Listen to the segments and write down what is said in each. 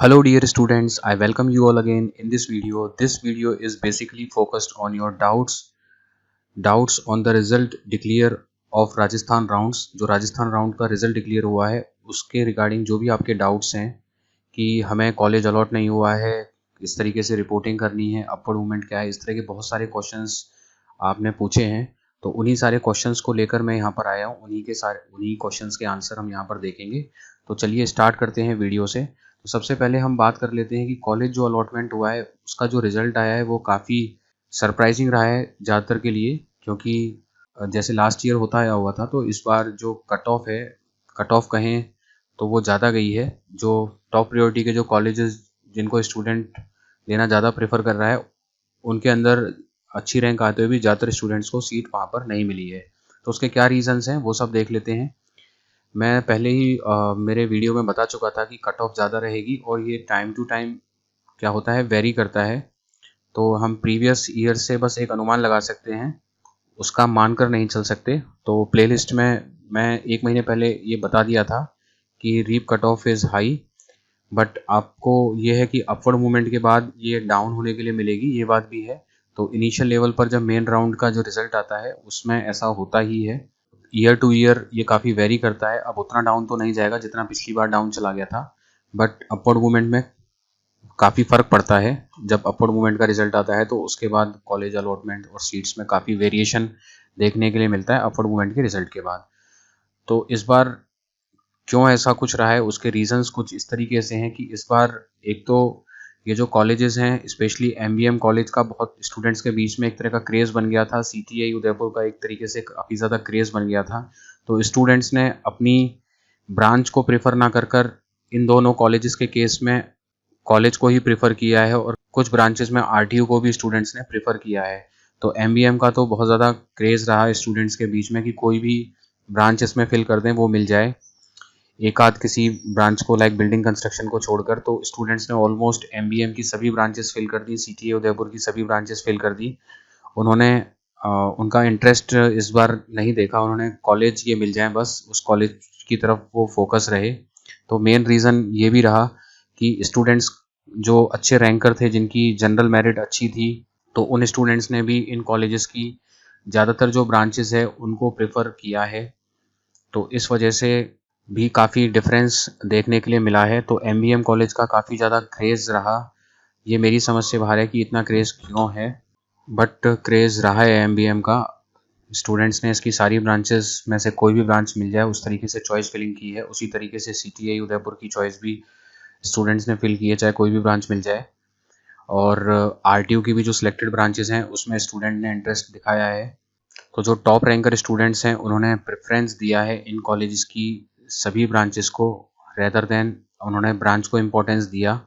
Hello dear students, I welcome you all again in this video. This video is basically focused on your doubts on the result declare of Rajasthan rounds. जो Rajasthan round का result declare हुआ है उसके regarding जो भी आपके doubts हैं कि हमें कॉलेज अलॉट नहीं हुआ है, इस तरीके से रिपोर्टिंग करनी है, अपवर्ड मूवमेंट क्या है, इस तरह के बहुत सारे क्वेश्चंस आपने पूछे हैं। तो उन्हीं सारे क्वेश्चंस को लेकर मैं यहाँ पर आया हूँ। उन्हीं क्वेश्चंस के आंसर हम यहाँ पर देखेंगे। तो चलिए स्टार्ट करते हैं वीडियो से। तो सबसे पहले हम बात कर लेते हैं कि कॉलेज जो अलॉटमेंट हुआ है उसका जो रिजल्ट आया है वो काफ़ी सरप्राइजिंग रहा है ज़्यादातर के लिए, क्योंकि जैसे लास्ट ईयर होता आया हुआ था तो इस बार जो कट ऑफ कहें तो वो ज़्यादा गई है। जो टॉप प्रायोरिटी के जो कॉलेजेस जिनको स्टूडेंट लेना ज़्यादा प्रेफर कर रहा है उनके अंदर अच्छी रैंक आते हुए भी ज़्यादातर स्टूडेंट्स को सीट वहाँ पर नहीं मिली है। तो उसके क्या रीज़न्स हैं वो सब देख लेते हैं। मैं पहले ही मेरे वीडियो में बता चुका था कि कट ऑफ ज़्यादा रहेगी और ये टाइम टू टाइम क्या होता है, वेरी करता है। तो हम प्रीवियस ईयर से बस एक अनुमान लगा सकते हैं, उसका मानकर नहीं चल सकते। तो प्लेलिस्ट में मैं एक महीने पहले ये बता दिया था कि रीप cut off is high, but आपको ये है कि अपवर्ड मूवमेंट के बाद ये डाउन होने के लिए मिलेगी, ये बात भी है। तो इनिशियल लेवल पर जब मेन राउंड का जो रिज़ल्ट आता है उसमें ऐसा होता ही है। ईयर टू ईयर ये काफ़ी वेरी करता है। अब उतना डाउन तो नहीं जाएगा जितना पिछली बार डाउन चला गया था, बट अपवर्ड मूवमेंट में काफ़ी फ़र्क पड़ता है। जब अपवर्ड मूवमेंट का रिजल्ट आता है तो उसके बाद कॉलेज अलॉटमेंट और सीट्स में काफ़ी वेरिएशन देखने के लिए मिलता है अपवर्ड मूवमेंट के रिजल्ट के बाद। तो इस बार क्यों ऐसा कुछ रहा है, उसके रीजंस कुछ इस तरीके से हैं कि इस बार एक तो ये जो कॉलेजेस हैं, स्पेशली एमबीएम कॉलेज का बहुत स्टूडेंट्स के बीच में एक तरह का क्रेज़ बन गया था। सीटीआई उदयपुर का एक तरीके से काफ़ी ज़्यादा क्रेज़ बन गया था। तो स्टूडेंट्स ने अपनी ब्रांच को प्रेफर ना कर इन दोनों कॉलेजेस के केस में कॉलेज को ही प्रेफर किया है, और कुछ ब्रांचेस में आरटीयू को भी स्टूडेंट्स ने प्रेफर किया है। तो एमबीएम का तो बहुत ज़्यादा क्रेज़ रहा है स्टूडेंट्स के बीच में कि कोई भी ब्रांच इसमें फिल कर दें वो मिल जाए, एक आध किसी ब्रांच को लाइक बिल्डिंग कंस्ट्रक्शन को छोड़कर। तो स्टूडेंट्स ने ऑलमोस्ट एमबीएम की सभी ब्रांचेस फिल कर दी, सीटीए उदयपुर की सभी ब्रांचेस फिल कर दी। उन्होंने उनका इंटरेस्ट इस बार नहीं देखा, उन्होंने कॉलेज ये मिल जाए बस उस कॉलेज की तरफ वो फोकस रहे। तो मेन रीज़न ये भी रहा कि स्टूडेंट्स जो अच्छे रैंकर थे, जिनकी जनरल मेरिट अच्छी थी, तो उन स्टूडेंट्स ने भी इन कॉलेजेस की ज़्यादातर जो ब्रांचेस है उनको प्रेफर किया है। तो इस वजह से भी काफ़ी डिफरेंस देखने के लिए मिला है। तो एमबीएम कॉलेज का काफ़ी ज़्यादा क्रेज़ रहा। ये मेरी समझ से बाहर है कि इतना क्रेज़ क्यों है, बट क्रेज़ रहा है एमबीएम का। स्टूडेंट्स ने इसकी सारी ब्रांचेस में से कोई भी ब्रांच मिल जाए उस तरीके से चॉइस फिलिंग की है। उसी तरीके से सीटीआई उदयपुर की चॉइस भी स्टूडेंट्स ने फिल की है, चाहे कोई भी ब्रांच मिल जाए। और आरटीयू की भी जो सिलेक्टेड ब्रांचेस हैं उसमें स्टूडेंट ने इंटरेस्ट दिखाया है। तो जो टॉप रैंकर स्टूडेंट्स हैं उन्होंने प्रेफरेंस दिया है इन कॉलेजेस की सभी ब्रांचेस को, रेदर देन उन्होंने ब्रांच को इम्पोर्टेंस दिया।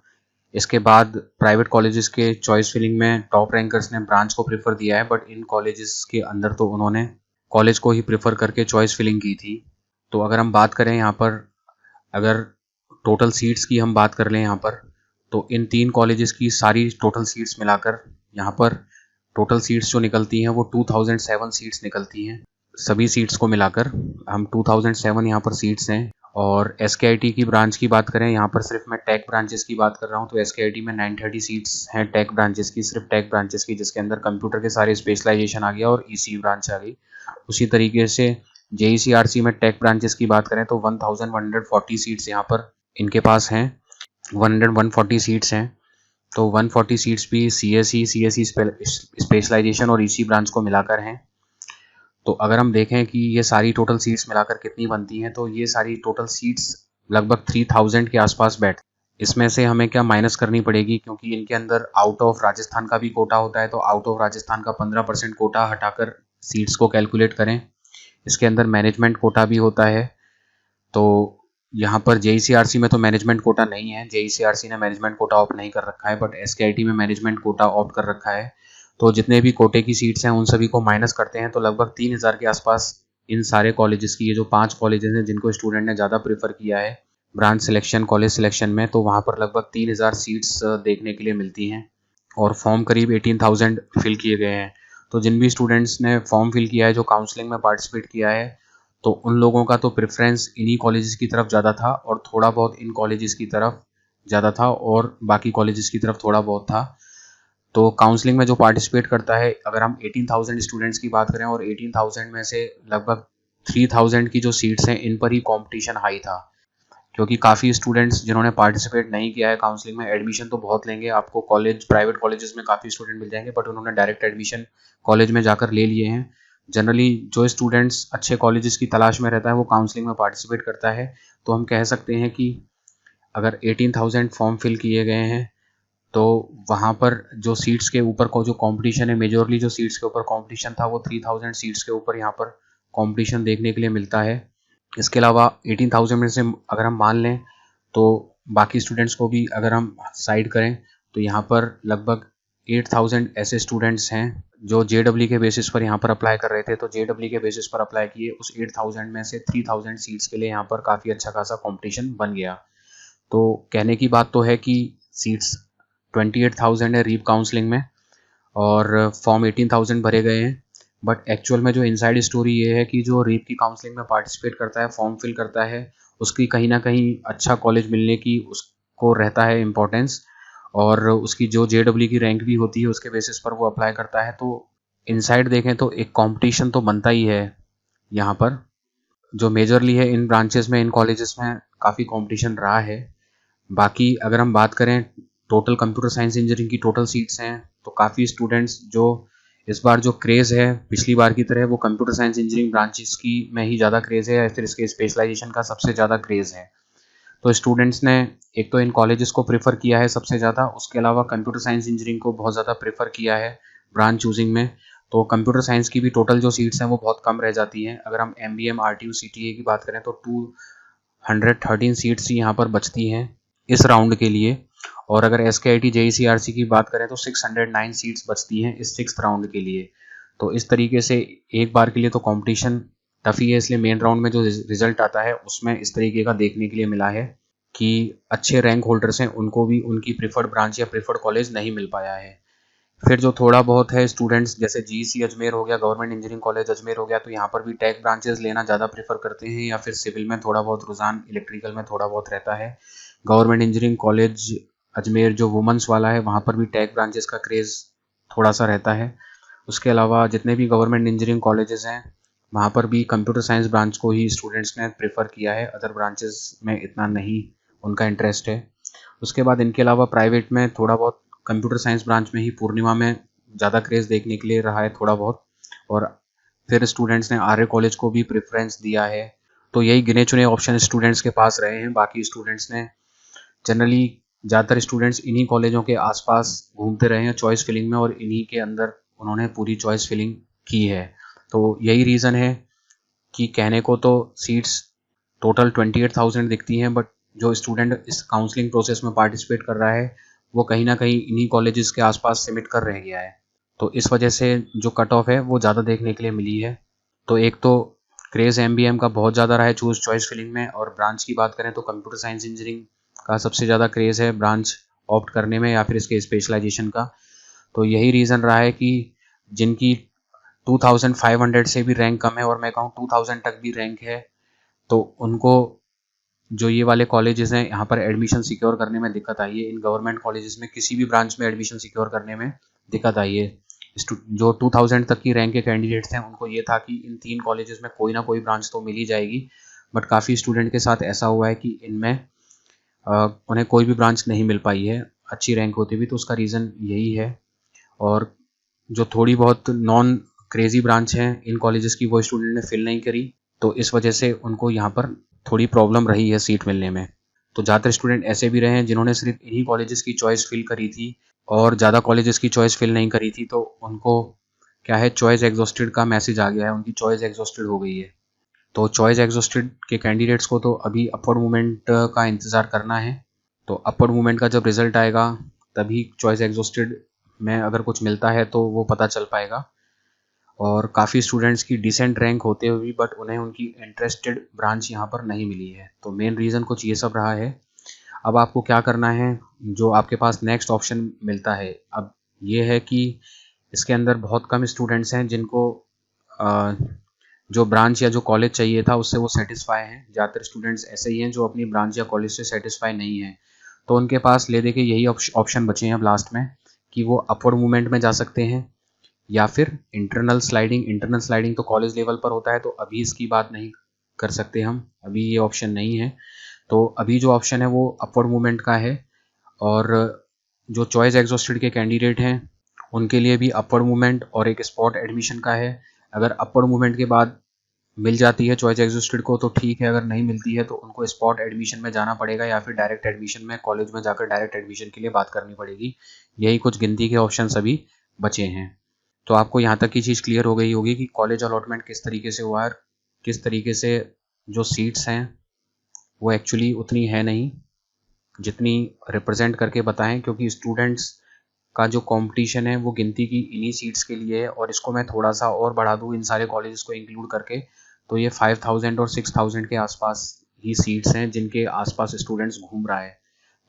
इसके बाद प्राइवेट कॉलेजेस के चॉइस फिलिंग में टॉप रैंकर्स ने ब्रांच को प्रेफर दिया है, बट इन कॉलेजेस के अंदर तो उन्होंने कॉलेज को ही प्रेफर करके चॉइस फिलिंग की थी। तो अगर हम बात करें यहाँ पर, अगर टोटल सीट्स की हम बात कर लें यहाँ पर, तो इन 3 कॉलेजेस की सारी टोटल सीट्स मिलाकर यहाँ पर टोटल सीट्स जो निकलती हैं वो 2007 सीट्स निकलती हैं। सभी सीट्स को मिलाकर हम 2007 यहाँ पर सीट्स हैं। और एसकेआईटी की ब्रांच की बात करें, यहाँ पर सिर्फ मैं टेक ब्रांचेस की बात कर रहा हूँ, तो एसकेआईटी में 930 सीट्स हैं टेक ब्रांचेस की, सिर्फ टेक ब्रांचेस की, जिसके अंदर कंप्यूटर के सारे स्पेशलाइजेशन आ गया और ईसी ब्रांच आ गई। उसी तरीके से जेईसीआरसी में टेक ब्रांचेस की बात करें तो 1140 सीट्स यहाँ पर इनके पास हैं, 140 सीट्स हैं। तो 140 सीट्स भी सीएसई स्पेशलाइजेशन और ईसी ब्रांच को मिलाकर हैं। तो अगर हम देखें कि ये सारी टोटल सीट्स मिलाकर कितनी बनती हैं, तो ये सारी टोटल सीट्स लगभग 3000 के आसपास बैठ। इसमें से हमें क्या माइनस करनी पड़ेगी, क्योंकि इनके अंदर आउट ऑफ राजस्थान का भी कोटा होता है। तो आउट ऑफ राजस्थान का 15% कोटा हटाकर सीट्स को कैलकुलेट करें। इसके अंदर मैनेजमेंट कोटा भी होता है। तो यहाँ पर जेईसीआरसी में तो मैनेजमेंट कोटा नहीं है, जेईसीआरसी ने मैनेजमेंट कोटा ऑप्ट नहीं कर रखा है, बट एसकेआईटी में मैनेजमेंट कोटा ऑप्ट कर रखा है। तो जितने भी कोटे की सीट्स हैं उन सभी को माइनस करते हैं तो लगभग 3000 के आसपास इन सारे कॉलेजेस की, ये जो 5 कॉलेजेस हैं जिनको स्टूडेंट ने ज़्यादा प्रेफर किया है ब्रांच सिलेक्शन, कॉलेज सिलेक्शन में, तो वहाँ पर लगभग 3000 सीट्स देखने के लिए मिलती हैं। और फॉर्म करीब 18,000 फिल किए गए हैं। तो जिन भी स्टूडेंट्स ने फॉर्म फिल किया है, जो काउंसलिंग में पार्टिसिपेट किया है, तो उन लोगों का तो प्रेफरेंस इन्हीं कॉलेजेस की तरफ ज़्यादा था और थोड़ा बहुत इन कॉलेजेस की तरफ ज़्यादा था और बाकी कॉलेजेस की तरफ थोड़ा बहुत था। तो काउंसलिंग में जो पार्टिसिपेट करता है, अगर हम 18,000 स्टूडेंट्स की बात करें और 18,000 में से लगभग 3,000 की जो सीट्स हैं इन पर ही कंपटीशन हाई था, क्योंकि काफ़ी स्टूडेंट्स जिन्होंने पार्टिसिपेट नहीं किया है काउंसलिंग में, एडमिशन तो बहुत लेंगे, आपको कॉलेज प्राइवेट कॉलेजेस में काफ़ी स्टूडेंट मिल जाएंगे, बट उन्होंने डायरेक्ट एडमिशन कॉलेज में जाकर ले लिए हैं। जनरली जो स्टूडेंट्स अच्छे कॉलेजेस की तलाश में रहता है वो काउंसलिंग में पार्टिसिपेट करता है। तो हम कह सकते हैं कि अगर 18,000 फॉर्म फिल किए गए हैं तो वहाँ पर जो सीट्स के ऊपर को जो कंपटीशन है, मेजोरली जो सीट्स के ऊपर कंपटीशन था वो 3,000 सीट्स के ऊपर यहाँ पर कंपटीशन देखने के लिए मिलता है। इसके अलावा 18,000 में से अगर हम मान लें तो बाकी स्टूडेंट्स को भी अगर हम साइड करें तो यहाँ पर लगभग 8,000 ऐसे स्टूडेंट्स हैं जो JEE के बेसिस पर यहाँ पर अप्लाई कर रहे थे। तो JEE के बेसिस पर अप्लाई किए, उस 8,000 में से 3,000 सीट्स के लिए यहाँ पर काफ़ी अच्छा खासा कंपटीशन बन गया। तो कहने की बात तो है कि सीट्स 28,000 है रीप काउंसलिंग में और फॉर्म 18,000 भरे गए हैं, बट एक्चुअल में जो इनसाइड स्टोरी ये है कि जो रीप की काउंसलिंग में पार्टिसिपेट करता है, फॉर्म फिल करता है, उसकी कहीं ना कहीं अच्छा कॉलेज मिलने की उसको रहता है इम्पोर्टेंस, और उसकी जो JEE की रैंक भी होती है उसके बेसिस पर वो अप्लाई करता है। तो इनसाइड देखें तो एक कंपटीशन तो बनता ही है यहाँ पर, जो मेजरली है इन ब्रांचेस में, इन कॉलेजेस में काफ़ी कंपटीशन रहा है। बाकी अगर हम बात करें टोटल कंप्यूटर साइंस इंजीनियरिंग की टोटल सीट्स हैं तो काफ़ी स्टूडेंट्स जो इस बार जो क्रेज़ है पिछली बार की तरह वो कंप्यूटर साइंस इंजीनियरिंग ब्रांचेस की में ही ज़्यादा क्रेज़ है या फिर इसके स्पेशलाइजेशन का सबसे ज़्यादा क्रेज़ है। तो स्टूडेंट्स ने एक तो इन कॉलेजेस को प्रेफर किया है सबसे ज़्यादा, उसके अलावा कंप्यूटर साइंस इंजीनियरिंग को बहुत ज़्यादा प्रेफर किया है ब्रांच चूजिंग में। तो कंप्यूटर साइंस की भी टोटल जो सीट्स हैं वो बहुत कम रह जाती हैं। अगर हम MBM RTU CTA की बात करें तो 213 सीट्स ही यहाँ पर बचती हैं इस राउंड के लिए, और अगर SKIT JEE CRC की बात करें तो 609 सीट्स बचती हैं इस 6th राउंड के लिए। तो इस तरीके से एक बार के लिए तो कंपटीशन टफ ही है, इसलिए मेन राउंड में जो रिजल्ट आता है उसमें इस तरीके का देखने के लिए मिला है कि अच्छे रैंक होल्डर्स हैं उनको भी उनकी प्रेफर्ड ब्रांच या प्रेफर्ड कॉलेज नहीं मिल पाया है। फिर जो थोड़ा बहुत है स्टूडेंट्स, जैसे GEC अजमेर हो गया, गवर्नमेंट इंजीनियरिंग कॉलेज अजमेर हो गया, तो यहाँ पर भी टेक ब्रांचेस लेना ज़्यादा प्रेफर करते हैं, या फिर सिविल में थोड़ा बहुत रुझान, इलेक्ट्रिकल में थोड़ा बहुत रहता है। गवर्नमेंट इंजीनियरिंग कॉलेज अजमेर जो वुमेंस वाला है वहाँ पर भी टेक ब्रांचेस का क्रेज़ थोड़ा सा रहता है। उसके अलावा जितने भी गवर्नमेंट इंजीनियरिंग कॉलेजेस हैं वहाँ पर भी कंप्यूटर साइंस ब्रांच को ही स्टूडेंट्स ने प्रेफर किया है, अदर ब्रांचेस में इतना नहीं उनका इंटरेस्ट है। उसके बाद इनके अलावा प्राइवेट में थोड़ा बहुत कंप्यूटर साइंस ब्रांच में ही पूर्णिमा में ज़्यादा क्रेज़ देखने के लिए रहा है थोड़ा बहुत, और फिर स्टूडेंट्स ने आर्य कॉलेज को भी प्रेफरेंस दिया है। तो यही गिने चुने ऑप्शन स्टूडेंट्स के पास रहे हैं। बाकी स्टूडेंट्स ने जनरली, ज़्यादातर स्टूडेंट्स इन्हीं कॉलेजों के आसपास घूमते रहे हैं चॉइस फिलिंग में, और इन्हीं के अंदर उन्होंने पूरी चॉइस फिलिंग की है। तो यही रीज़न है कि कहने को तो सीट्स टोटल 28,000 दिखती हैं, बट जो स्टूडेंट इस काउंसलिंग प्रोसेस में पार्टिसिपेट कर रहा है वो कहीं ना कहीं इन्हीं कॉलेजेस के आसपास सिमट कर रह गया है। तो इस वजह से जो कट ऑफ है वो ज़्यादा देखने के लिए मिली है। तो एक तो क्रेज़ MBM का बहुत ज़्यादा रहा है चूज चॉइस फिलिंग में, और ब्रांच की बात करें तो कंप्यूटर साइंस इंजीनियरिंग का सबसे ज़्यादा क्रेज़ है ब्रांच ऑप्ट करने में या फिर इसके स्पेशलाइजेशन का। तो यही रीज़न रहा है कि जिनकी 2,500 से भी रैंक कम है, और मैं कहूँ 2,000 तक भी रैंक है, तो उनको जो ये वाले कॉलेजेस हैं यहाँ पर एडमिशन सिक्योर करने में दिक्कत आई है। इन गवर्नमेंट कॉलेजेस में किसी भी ब्रांच में एडमिशन सिक्योर करने में दिक्कत आई है। जो 2000 तक की रैंक के कैंडिडेट्स हैं उनको ये था कि इन 3 कॉलेजेस में कोई ना कोई ब्रांच तो मिल ही जाएगी, बट काफ़ी स्टूडेंट के साथ ऐसा हुआ है कि इनमें उन्हें कोई भी ब्रांच नहीं मिल पाई है अच्छी रैंक होती भी। तो उसका रीज़न यही है। और जो थोड़ी बहुत नॉन क्रेजी ब्रांच हैं इन कॉलेजेस की वो स्टूडेंट ने फिल नहीं करी, तो इस वजह से उनको यहाँ पर थोड़ी प्रॉब्लम रही है सीट मिलने में। तो ज़्यादातर स्टूडेंट ऐसे भी रहे हैं जिन्होंने सिर्फ इन्हीं कॉलेजेस की चॉइस फिल करी थी और ज़्यादा कॉलेजेस की चॉइस फिल नहीं करी थी, तो उनको क्या है, चॉइस एग्जॉस्टेड का मैसेज आ गया है, उनकी चॉइस एग्जॉस्टेड हो गई है। तो चॉइस एग्जॉस्टेड के कैंडिडेट्स को तो अभी अपवर्ड मूवमेंट का इंतज़ार करना है। तो अपवर्ड मूवमेंट का जब रिजल्ट आएगा तभी चॉइस एग्जॉस्टेड में अगर कुछ मिलता है तो वो पता चल पाएगा। और काफ़ी स्टूडेंट्स की डिसेंट रैंक होते हुए भी बट उन्हें उनकी इंटरेस्टेड ब्रांच यहाँ पर नहीं मिली है। तो मेन रीज़न कुछ ये सब रहा है। अब आपको क्या करना है, जो आपके पास नेक्स्ट ऑप्शन मिलता है अब ये है कि इसके अंदर बहुत कम स्टूडेंट्स हैं जिनको जो ब्रांच या जो कॉलेज चाहिए था उससे वो सेटिस्फाई हैं। ज़्यादातर स्टूडेंट्स ऐसे ही हैं जो अपनी ब्रांच या कॉलेज से सेटिस्फाई नहीं हैं। तो उनके पास ले दे के यही ऑप्शन बचे हैं अब लास्ट में कि वो अपवर्ड मूवमेंट में जा सकते हैं या फिर इंटरनल स्लाइडिंग। इंटरनल स्लाइडिंग तो कॉलेज लेवल पर होता है, तो अभी इसकी बात नहीं कर सकते हम, अभी ये ऑप्शन नहीं है। तो अभी जो ऑप्शन है वो अपवर्ड मूवमेंट का है। और जो चॉइस एग्जॉस्टेड के कैंडिडेट हैं उनके लिए भी अपवर्ड मूवमेंट और एक स्पॉट एडमिशन का है। अगर अपवर्ड मूवमेंट के बाद मिल जाती है चॉइस एग्जॉस्टेड को तो ठीक है, अगर नहीं मिलती है तो उनको स्पॉट एडमिशन में जाना पड़ेगा या फिर डायरेक्ट एडमिशन में कॉलेज में जाकर डायरेक्ट एडमिशन के लिए बात करनी पड़ेगी। यही कुछ गिनती के ऑप्शन अभी बचे हैं। तो आपको यहाँ तक की चीज़ क्लियर हो गई होगी कि कॉलेज अलॉटमेंट किस तरीके से हुआ है, किस तरीके से जो सीट्स हैं वो एक्चुअली उतनी है नहीं जितनी रिप्रेजेंट करके बताएं, क्योंकि स्टूडेंट्स का जो कंपटीशन है वो गिनती की इन्हीं सीट्स के लिए है। और इसको मैं थोड़ा सा और बढ़ा दूँ इन सारे कॉलेजेस को इंक्लूड करके, तो ये 5000 और 6000 के आसपास ही सीट्स हैं जिनके आसपास स्टूडेंट्स घूम रहा है।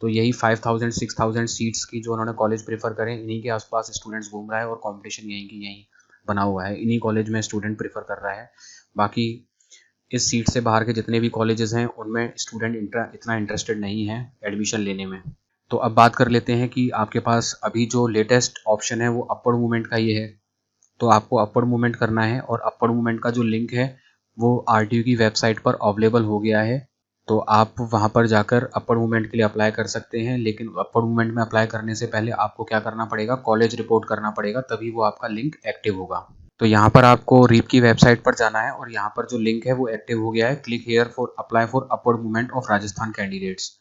तो यही 5000 6000 सीट्स की जो उन्होंने कॉलेज प्रेफर करें, इन्हीं के आसपास स्टूडेंट्स घूम रहा है और कंपटीशन यहीं की यहीं बना हुआ है, इन्हीं कॉलेज में स्टूडेंट प्रेफर कर रहा है। बाकी इस सीट से बाहर के जितने भी कॉलेजेस हैं उनमें स्टूडेंट इतना इंटरेस्टेड नहीं है एडमिशन लेने में। तो अब बात कर लेते हैं कि आपके पास अभी जो लेटेस्ट ऑप्शन है वो अपवर्ड मूवमेंट का ये है। तो आपको अपवर्ड मूवमेंट करना है और अपवर्ड मूवमेंट का जो लिंक है वो आरटीयू की वेबसाइट पर अवेलेबल हो गया है। तो आप वहाँ पर जाकर अपवर्ड मूवमेंट के लिए अप्लाई कर सकते हैं। लेकिन अपवर्ड मूवमेंट में अप्लाई करने से पहले आपको क्या करना पड़ेगा, कॉलेज रिपोर्ट करना पड़ेगा, तभी वो आपका लिंक एक्टिव होगा। तो यहाँ पर आपको रीप की वेबसाइट पर जाना है और यहाँ पर जो लिंक है वो एक्टिव हो गया है। Click here for apply for upward movement of Rajasthan candidates.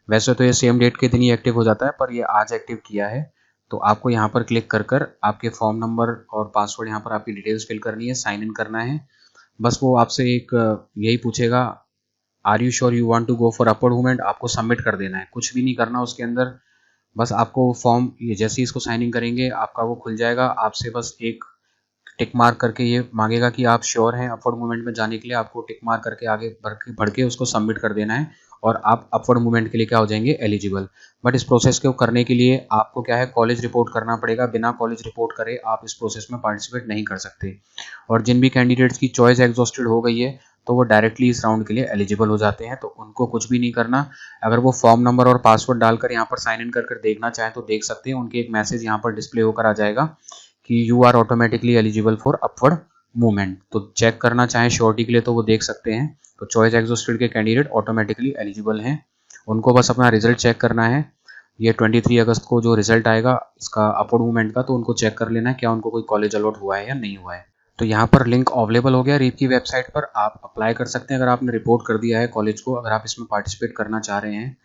वैसे तो ये सेम डेट के दिन ही एक्टिव हो जाता है, पर ये आज एक्टिव किया है। तो आपको यहाँ पर क्लिक कर कर आपके फॉर्म नंबर और पासवर्ड, यहाँ पर आपकी डिटेल्स फिल करनी है, साइन इन करना है। बस वो आपसे एक यही पूछेगा, are you sure you want to go for upward movement. आपको सबमिट कर देना है, कुछ भी नहीं करना उसके अंदर। बस आपको फॉर्म ये जैसे ही इसको साइन इन करेंगे आपका वो खुल जाएगा। आपसे बस एक टिक मार्क करके ये मांगेगा कि आप श्योर हैं अपवर्ड मूवमेंट में जाने के लिए। आपको टिक मार्क करके आगे बढ़ के उसको सबमिट कर देना है और आप अपवर्ड मूवमेंट के लिए क्या हो जाएंगे, एलिजिबल। बट इस प्रोसेस को करने के लिए आपको क्या है, कॉलेज रिपोर्ट करना पड़ेगा। बिना कॉलेज रिपोर्ट करे आप इस प्रोसेस में पार्टिसिपेट नहीं कर सकते। और जिन भी कैंडिडेट्स की चॉइस एग्जॉस्टेड हो गई है तो वो डायरेक्टली इस राउंड के लिए एलिजिबल हो जाते हैं, तो उनको कुछ भी नहीं करना। अगर वो फॉर्म नंबर और पासवर्ड डालकर यहाँ पर साइन इन कर देखना चाहें तो देख सकते हैं। उनके एक मैसेज यहाँ पर डिस्प्ले होकर आ जाएगा कि you are automatically eligible for upward movement. तो चेक करना चाहें श्योरिटी के लिए तो वो देख सकते हैं। तो चॉइस एग्जॉस्टेड के कैंडिडेट ऑटोमेटिकली एलिजिबल हैं, उनको बस अपना रिजल्ट चेक करना है। ये 23 अगस्त को जो रिजल्ट आएगा इसका अपवर्ड मूवमेंट का, तो उनको चेक कर लेना है क्या उनको कोई कॉलेज अलॉट हुआ है या नहीं हुआ है। तो यहाँ पर लिंक अवेलेबल हो गया रीप की वेबसाइट पर, आप अप्लाई कर सकते हैं अगर आपने रिपोर्ट कर दिया है कॉलेज को, अगर आप इसमें पार्टिसिपेट करना चाह रहे हैं।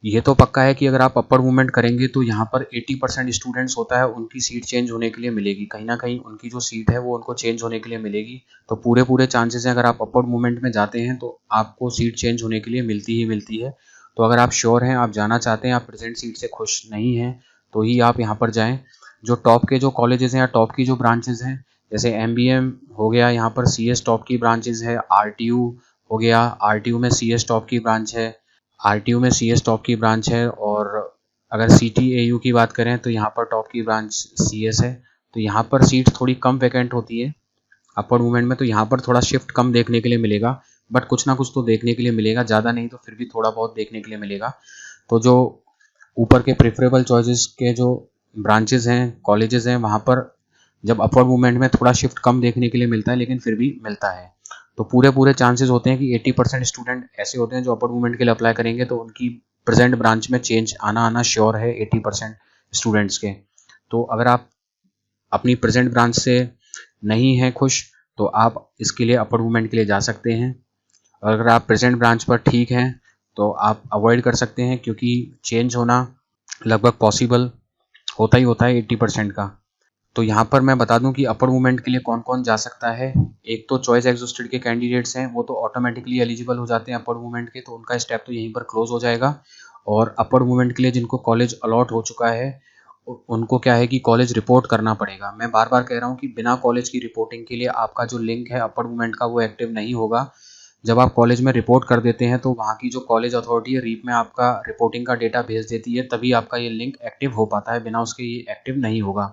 ये तो पक्का है कि अगर आप अपवर्ड मूवमेंट करेंगे तो यहाँ पर 80% स्टूडेंट्स होता है उनकी सीट चेंज होने के लिए मिलेगी, कहीं ना कहीं उनकी जो सीट है वो उनको चेंज होने के लिए मिलेगी। तो पूरे चांसेस हैं अगर आप अपवर्ड मूवमेंट में जाते हैं तो आपको सीट चेंज होने के लिए मिलती ही मिलती है। तो अगर आप श्योर हैं, आप जाना चाहते हैं, आप प्रेजेंट सीट से खुश नहीं हैं, तो ही आप यहाँ पर जाएँ। जो टॉप के जो कॉलेजेस हैं या टॉप की जो ब्रांचेज हैं, जैसे MBM हो गया, यहाँ पर CS टॉप की ब्रांचेज है, RTU हो गया, RTU में CS टॉप की ब्रांच है, RTU में CS टॉप की ब्रांच है। और अगर CTAU की बात करें तो यहाँ पर टॉप की ब्रांच CS है। तो यहाँ पर सीट थोड़ी कम वैकेंट होती है अपवर्ड मूवमेंट में, तो यहाँ पर थोड़ा शिफ्ट कम देखने के लिए मिलेगा, बट कुछ ना कुछ तो देखने के लिए मिलेगा, ज़्यादा नहीं तो फिर भी थोड़ा बहुत देखने के लिए मिलेगा। तो जो ऊपर के प्रेफरेबल चॉइसेस के जो ब्रांचेज हैं, कॉलेजेस हैं, वहाँ पर जब अपवर्ड मूवमेंट में थोड़ा शिफ्ट कम देखने के लिए मिलता है, लेकिन फिर भी मिलता है। तो पूरे चांसेस होते हैं कि 80% स्टूडेंट ऐसे होते हैं जो अपवर्ड मूवमेंट के लिए अप्लाई करेंगे तो उनकी प्रेजेंट ब्रांच में चेंज आना श्योर है 80% स्टूडेंट्स के। तो अगर आप अपनी प्रेजेंट ब्रांच से नहीं हैं खुश तो आप इसके लिए अपवर्ड मूवमेंट के लिए जा सकते हैं। और अगर आप प्रेजेंट ब्रांच पर ठीक हैं तो आप अवॉइड कर सकते हैं, क्योंकि चेंज होना लगभग पॉसिबल होता ही होता है 80% का। तो यहाँ पर मैं बता दूं कि अपवर्ड मूवमेंट के लिए कौन कौन जा सकता है। एक तो चॉइस एग्जॉस्टेड के कैंडिडेट्स हैं, वो तो ऑटोमेटिकली एलिजिबल हो जाते हैं अपवर्ड मूवमेंट के, तो उनका स्टेप तो यहीं पर क्लोज हो जाएगा। और अपवर्ड मूवमेंट के लिए जिनको कॉलेज अलॉट हो चुका है उनको क्या है कि कॉलेज रिपोर्ट करना पड़ेगा। मैं बार बार कह रहा हूँ कि बिना कॉलेज की रिपोर्टिंग के लिए आपका जो लिंक है अपवर्ड मूवमेंट का वो एक्टिव नहीं होगा। जब आप कॉलेज में रिपोर्ट कर देते हैं तो वहाँ की जो कॉलेज अथॉरिटी है रीप में आपका रिपोर्टिंग का डेटा भेज देती है, तभी आपका ये लिंक एक्टिव हो पाता है, बिना उसके ये एक्टिव नहीं होगा।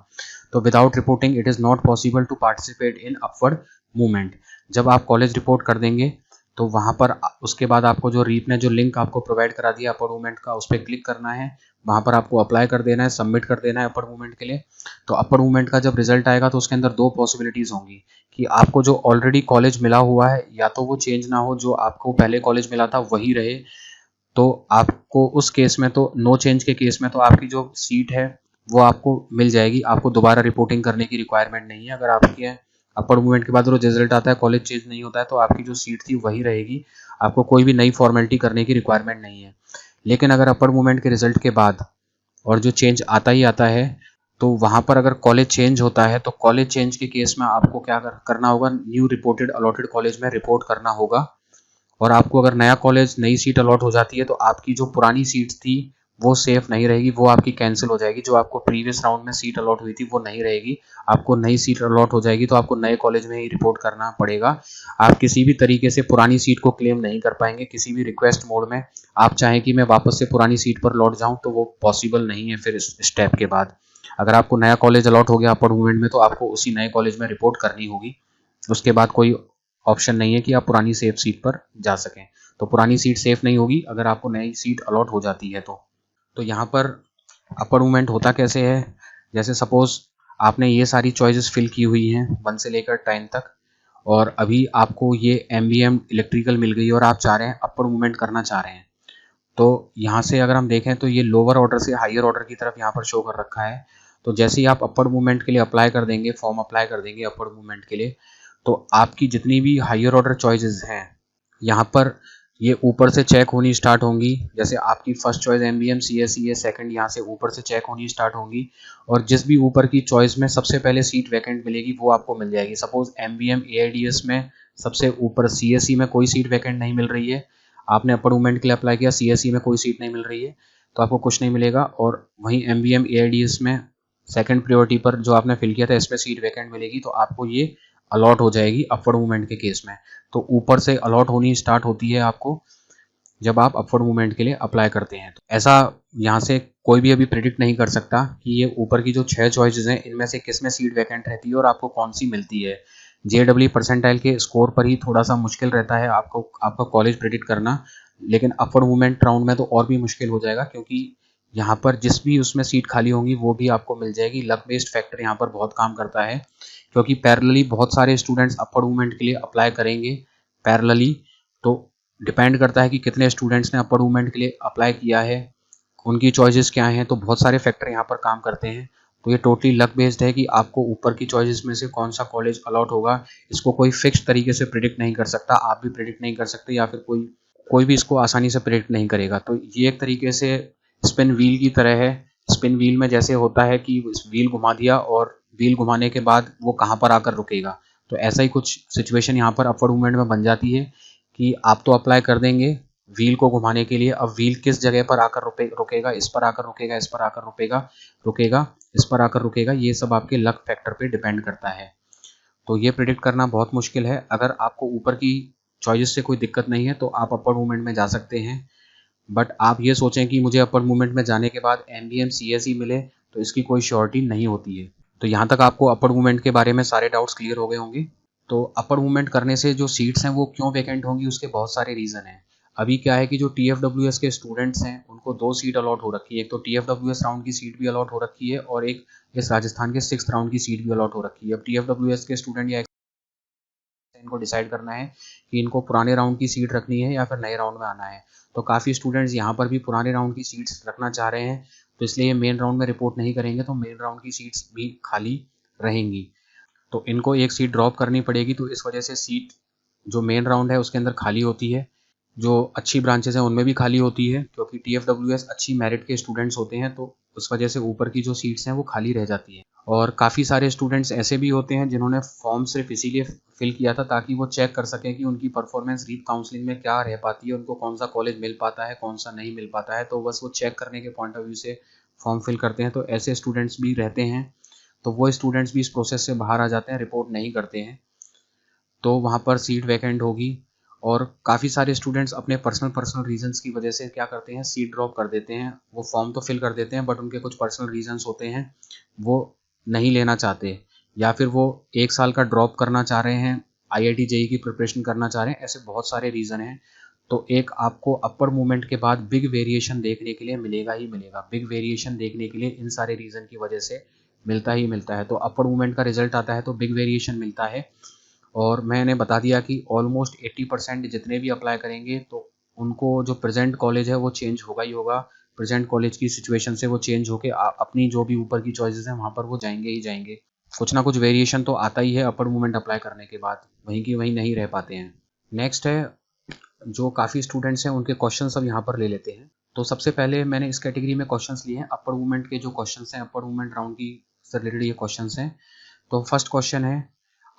तो without reporting it is not possible to participate in upward movement. जब आप कॉलेज रिपोर्ट कर देंगे तो वहाँ पर उसके बाद आपको जो रीप ने जो लिंक आपको प्रोवाइड करा दिया अपर मूवमेंट का, उस पर क्लिक करना है, वहाँ पर आपको अप्लाई कर देना है, सबमिट कर देना है अपर मूवमेंट के लिए। तो अपर मूवमेंट का जब रिजल्ट आएगा तो उसके अंदर दो पॉसिबिलिटीज़ होंगी कि आपको जो ऑलरेडी कॉलेज मिला हुआ है या तो वो चेंज ना हो, जो आपको पहले कॉलेज मिला था वही रहे। तो आपको उस केस में तो नो चेंज के केस में तो आपकी जो सीट है वो आपको मिल जाएगी, आपको दोबारा रिपोर्टिंग करने की रिक्वायरमेंट नहीं है। अगर आपके अपर मूवमेंट के बाद जो रिजल्ट आता है कॉलेज चेंज नहीं होता है तो आपकी जो सीट थी वही रहेगी, आपको कोई भी नई फॉर्मेलिटी करने की रिक्वायरमेंट नहीं है। लेकिन अगर अपर मूवमेंट के रिजल्ट के बाद और जो चेंज आता ही आता है तो वहाँ पर अगर कॉलेज चेंज होता है तो कॉलेज चेंज के केस में आपको क्या करना होगा, न्यू रिपोर्टेड अलॉटेड कॉलेज में रिपोर्ट करना होगा। और आपको अगर नया कॉलेज नई सीट अलॉट हो जाती है तो आपकी जो पुरानी सीट थी वो सेफ नहीं रहेगी, वो आपकी कैंसिल हो जाएगी। जो आपको प्रीवियस राउंड में सीट अलॉट हुई थी वो नहीं रहेगी, आपको नई सीट अलॉट हो जाएगी, तो आपको नए कॉलेज में ही रिपोर्ट करना पड़ेगा। आप किसी भी तरीके से पुरानी सीट को क्लेम नहीं कर पाएंगे, किसी भी रिक्वेस्ट मोड में आप चाहें कि मैं वापस से पुरानी सीट पर लौट जाऊं तो वो पॉसिबल नहीं है। फिर इस स्टेप के बाद अगर आपको नया कॉलेज अलॉट हो गया अपर मूवमेंट में तो आपको उसी नए कॉलेज में रिपोर्ट करनी होगी, उसके बाद कोई ऑप्शन नहीं है कि आप पुरानी सेफ सीट पर जा सकें। तो पुरानी सीट सेफ नहीं होगी अगर आपको नई सीट अलॉट हो जाती है। तो यहाँ पर अपर मूवमेंट होता कैसे है, जैसे सपोज आपने ये सारी चॉइसेस फिल की हुई हैं 1 से लेकर 10 तक, और अभी आपको ये MBM इलेक्ट्रिकल मिल गई और आप चाह रहे हैं अपर मूवमेंट करना चाह रहे हैं। तो यहाँ से अगर हम देखें तो ये लोअर ऑर्डर से हायर ऑर्डर की तरफ यहाँ पर शो कर रखा है। तो जैसे ही आप अपर मूवमेंट के लिए अप्लाई कर देंगे, फॉर्म अप्लाई कर देंगे अपर मूवमेंट के लिए, तो आपकी जितनी भी हायर ऑर्डर चॉइसेस हैं यहाँ पर ये ऊपर से चेक होनी स्टार्ट होंगी। जैसे आपकी फर्स्ट चॉइस MBM CSE है, सेकंड यहाँ से ऊपर से चेक होनी स्टार्ट होंगी, और जिस भी ऊपर की चॉइस में सबसे पहले सीट वैकेंट मिलेगी वो आपको मिल जाएगी। सपोज MBM AIDS में सबसे ऊपर CSE में कोई सीट वैकेंट नहीं मिल रही है, आपने अपर मूवमेंट के लिए अप्लाई किया, CSE में कोई सीट नहीं मिल रही है तो आपको कुछ नहीं मिलेगा। और वहीं MBM AIDS में सेकंड प्रायोरिटी पर जो आपने फिल किया था इसमें सीट वैकेंट मिलेगी तो आपको ये अलॉट हो जाएगी अपवर्ड मूवमेंट के केस में। तो ऊपर से अलॉट होनी स्टार्ट होती है आपको जब आप अपवर्ड मूवमेंट के लिए अप्लाई करते हैं। तो ऐसा यहाँ से कोई भी अभी प्रिडिक्ट नहीं कर सकता कि ये ऊपर की जो 6 चॉइसेस हैं इनमें से किस में सीट वैकेंट रहती है और आपको कौन सी मिलती है। JEE परसेंटाइल के स्कोर पर ही थोड़ा सा मुश्किल रहता है आपको आपका कॉलेज प्रिडिक्ट करना, लेकिन अपवर्ड मूवमेंट राउंड में तो और भी मुश्किल हो जाएगा, क्योंकि यहाँ पर जिस भी उसमें सीट खाली होंगी वो भी आपको मिल जाएगी। लक बेस्ड फैक्टर यहाँ पर बहुत काम करता है, क्योंकि पैरेलली बहुत सारे स्टूडेंट्स अपवर्ड मूवमेंट के लिए अप्लाई करेंगे पैरेलली। तो डिपेंड करता है कि कितने स्टूडेंट्स ने अपवर्ड मूवमेंट के लिए अप्लाई किया है, उनकी चॉइसेस क्या हैं, तो बहुत सारे फैक्टर यहाँ पर काम करते हैं। तो ये टोटली लक बेस्ड है कि आपको ऊपर की चॉइसेस में से कौन सा कॉलेज अलॉट होगा, इसको कोई फिक्स तरीके से प्रिडिक्ट नहीं कर सकता, आप भी प्रिडिक्ट नहीं कर सकते या फिर कोई भी इसको आसानी से प्रिडिक्ट नहीं करेगा। तो ये एक तरीके से स्पिन व्हील की तरह है। स्पिन व्हील में जैसे होता है कि व्हील घुमा दिया और व्हील घुमाने के बाद वो कहाँ पर आकर रुकेगा, तो ऐसा ही कुछ सिचुएशन यहाँ पर अपवर्ड मूवमेंट में बन जाती है कि आप तो अप्लाई कर देंगे व्हील को घुमाने के लिए, अब व्हील किस जगह पर आकर रुकेगा, इस पर आकर रुकेगा, इस पर आकर रुकेगा, इस पर आकर रुकेगा, ये सब आपके लक फैक्टर पे डिपेंड करता है। तो ये प्रिडिक्ट करना बहुत मुश्किल है। अगर आपको ऊपर की चॉइसेस से कोई दिक्कत नहीं है तो आप अपवर्ड मूवमेंट में जा सकते हैं, बट आप ये सोचें कि मुझे अपवर्ड मूवमेंट में जाने के बाद MBM CSE मिले तो इसकी कोई श्योरिटी नहीं होती है। तो यहाँ तक आपको अपवर्ड मूवमेंट के बारे में सारे डाउट्स क्लियर हो गए होंगे। तो अपर मूवमेंट करने से जो सीट्स हैं वो क्यों वैकेंट होंगी, उसके बहुत सारे रीज़न हैं। अभी क्या है कि जो TFWS के स्टूडेंट्स हैं उनको 2 सीट अलॉट हो रखी है, एक तो TFWS राउंड की सीट भी अलॉट हो रखी है और एक इस राजस्थान के 6th राउंड की सीट भी अलॉट हो रखी है। अब TFWS के स्टूडेंट या इनको डिसाइड करना है कि इनको पुराने राउंड की सीट रखनी है या फिर नए राउंड में आना है। तो काफ़ी स्टूडेंट्स यहाँ पर भी पुराने राउंड की सीट्स रखना चाह रहे हैं, तो इसलिए ये मेन राउंड में रिपोर्ट नहीं करेंगे, तो मेन राउंड की सीट्स भी खाली रहेंगी, तो इनको एक सीट ड्रॉप करनी पड़ेगी। तो इस वजह से सीट जो मेन राउंड है उसके अंदर खाली होती है, जो अच्छी ब्रांचेस हैं उनमें भी खाली होती है, क्योंकि TFWS अच्छी मेरिट के स्टूडेंट्स होते हैं तो उस वजह से ऊपर की जो सीट्स हैं वो खाली रह जाती हैं। और काफ़ी सारे स्टूडेंट्स ऐसे भी होते हैं जिन्होंने फॉर्म सिर्फ इसीलिए फिल किया था ताकि वो चेक कर सकें कि उनकी परफॉर्मेंस रीप काउंसलिंग में क्या रह पाती है, उनको कौन सा कॉलेज मिल पाता है, कौन सा नहीं मिल पाता है, तो बस वो चेक करने के पॉइंट ऑफ व्यू से फॉर्म फिल करते हैं। तो ऐसे स्टूडेंट्स भी रहते हैं, तो वो स्टूडेंट्स भी इस प्रोसेस से बाहर आ जाते हैं, रिपोर्ट नहीं करते हैं, तो वहाँ पर सीट वैकेंट होगी। और काफ़ी सारे स्टूडेंट्स अपने पर्सनल रीजंस की वजह से क्या करते हैं, सीट ड्रॉप कर देते हैं। वो फॉर्म तो फिल कर देते हैं बट उनके कुछ पर्सनल रीजंस होते हैं, वो नहीं लेना चाहते, या फिर वो 1 साल का ड्रॉप करना चाह रहे हैं IIT JEE की प्रिपरेशन करना चाह रहे हैं, ऐसे बहुत सारे रीज़न हैं। तो एक आपको अपर मूवमेंट के बाद बिग वेरिएशन देखने के लिए मिलेगा ही मिलेगा। बिग वेरिएशन देखने के लिए इन सारे रीज़न की वजह से मिलता ही मिलता है। तो अपर मूवमेंट का रिजल्ट आता है तो बिग वेरिएशन मिलता है। और मैंने बता दिया कि ऑलमोस्ट 80% जितने भी अप्लाई करेंगे तो उनको जो प्रेजेंट कॉलेज है वो चेंज होगा ही होगा। प्रेजेंट कॉलेज की सिचुएशन से वो चेंज होके अपनी जो भी ऊपर की चॉइसेस हैं वहाँ पर वो जाएंगे ही जाएंगे। कुछ ना कुछ वेरिएशन तो आता ही है अपर मूवमेंट अप्लाई करने के बाद, वहीं की वहीं नहीं रह पाते हैं। नेक्स्ट है, जो काफ़ी स्टूडेंट्स हैं उनके क्वेश्चन सब यहाँ पर ले लेते हैं। तो सबसे पहले मैंने इस कैटेगरी में क्वेश्चंस लिए हैं अपर मूवमेंट के। जो क्वेश्चंस हैं अपर मूवमेंट राउंड की से रिलेटेड ये क्वेश्चंस हैं। तो फर्स्ट क्वेश्चन है,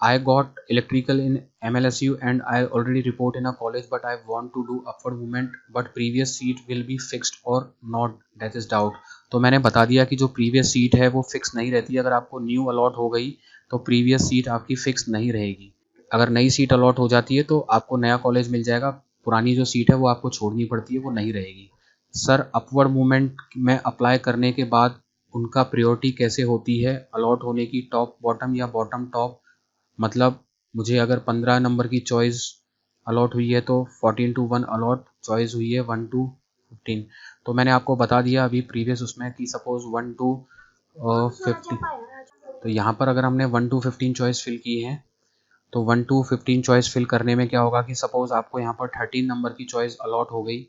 I got electrical in MLSU and I already report in a college but I want to do upward movement but previous seat will be fixed or not, that is doubt। तो मैंने बता दिया कि जो previous seat है वो fix नहीं रहती। अगर आपको न्यू अलॉट हो गई तो प्रीवियस सीट आपकी फिक्स नहीं रहेगी। अगर नई सीट अलॉट हो जाती है तो आपको नया कॉलेज मिल जाएगा, पुरानी जो सीट है वो आपको छोड़नी पड़ती है, वो नहीं रहेगी। सर अपवर्ड मूवमेंट में अप्लाई करने के बाद उनका प्रायोरिटी कैसे होती है अलॉट होने की, टॉप बॉटम या बॉटम टॉप? मतलब मुझे अगर 15 नंबर की चॉइस अलॉट हुई है तो 14-1 अलॉट चॉइस हुई है 1-15। तो मैंने आपको बता दिया अभी प्रीवियस उसमें कि सपोज 1-15। तो यहाँ पर अगर हमने 1-15 चॉइस फिल की है तो 1-15 चॉइस फिल करने में क्या होगा कि सपोज आपको यहाँ पर 13 नंबर की चॉइस अलॉट हो गई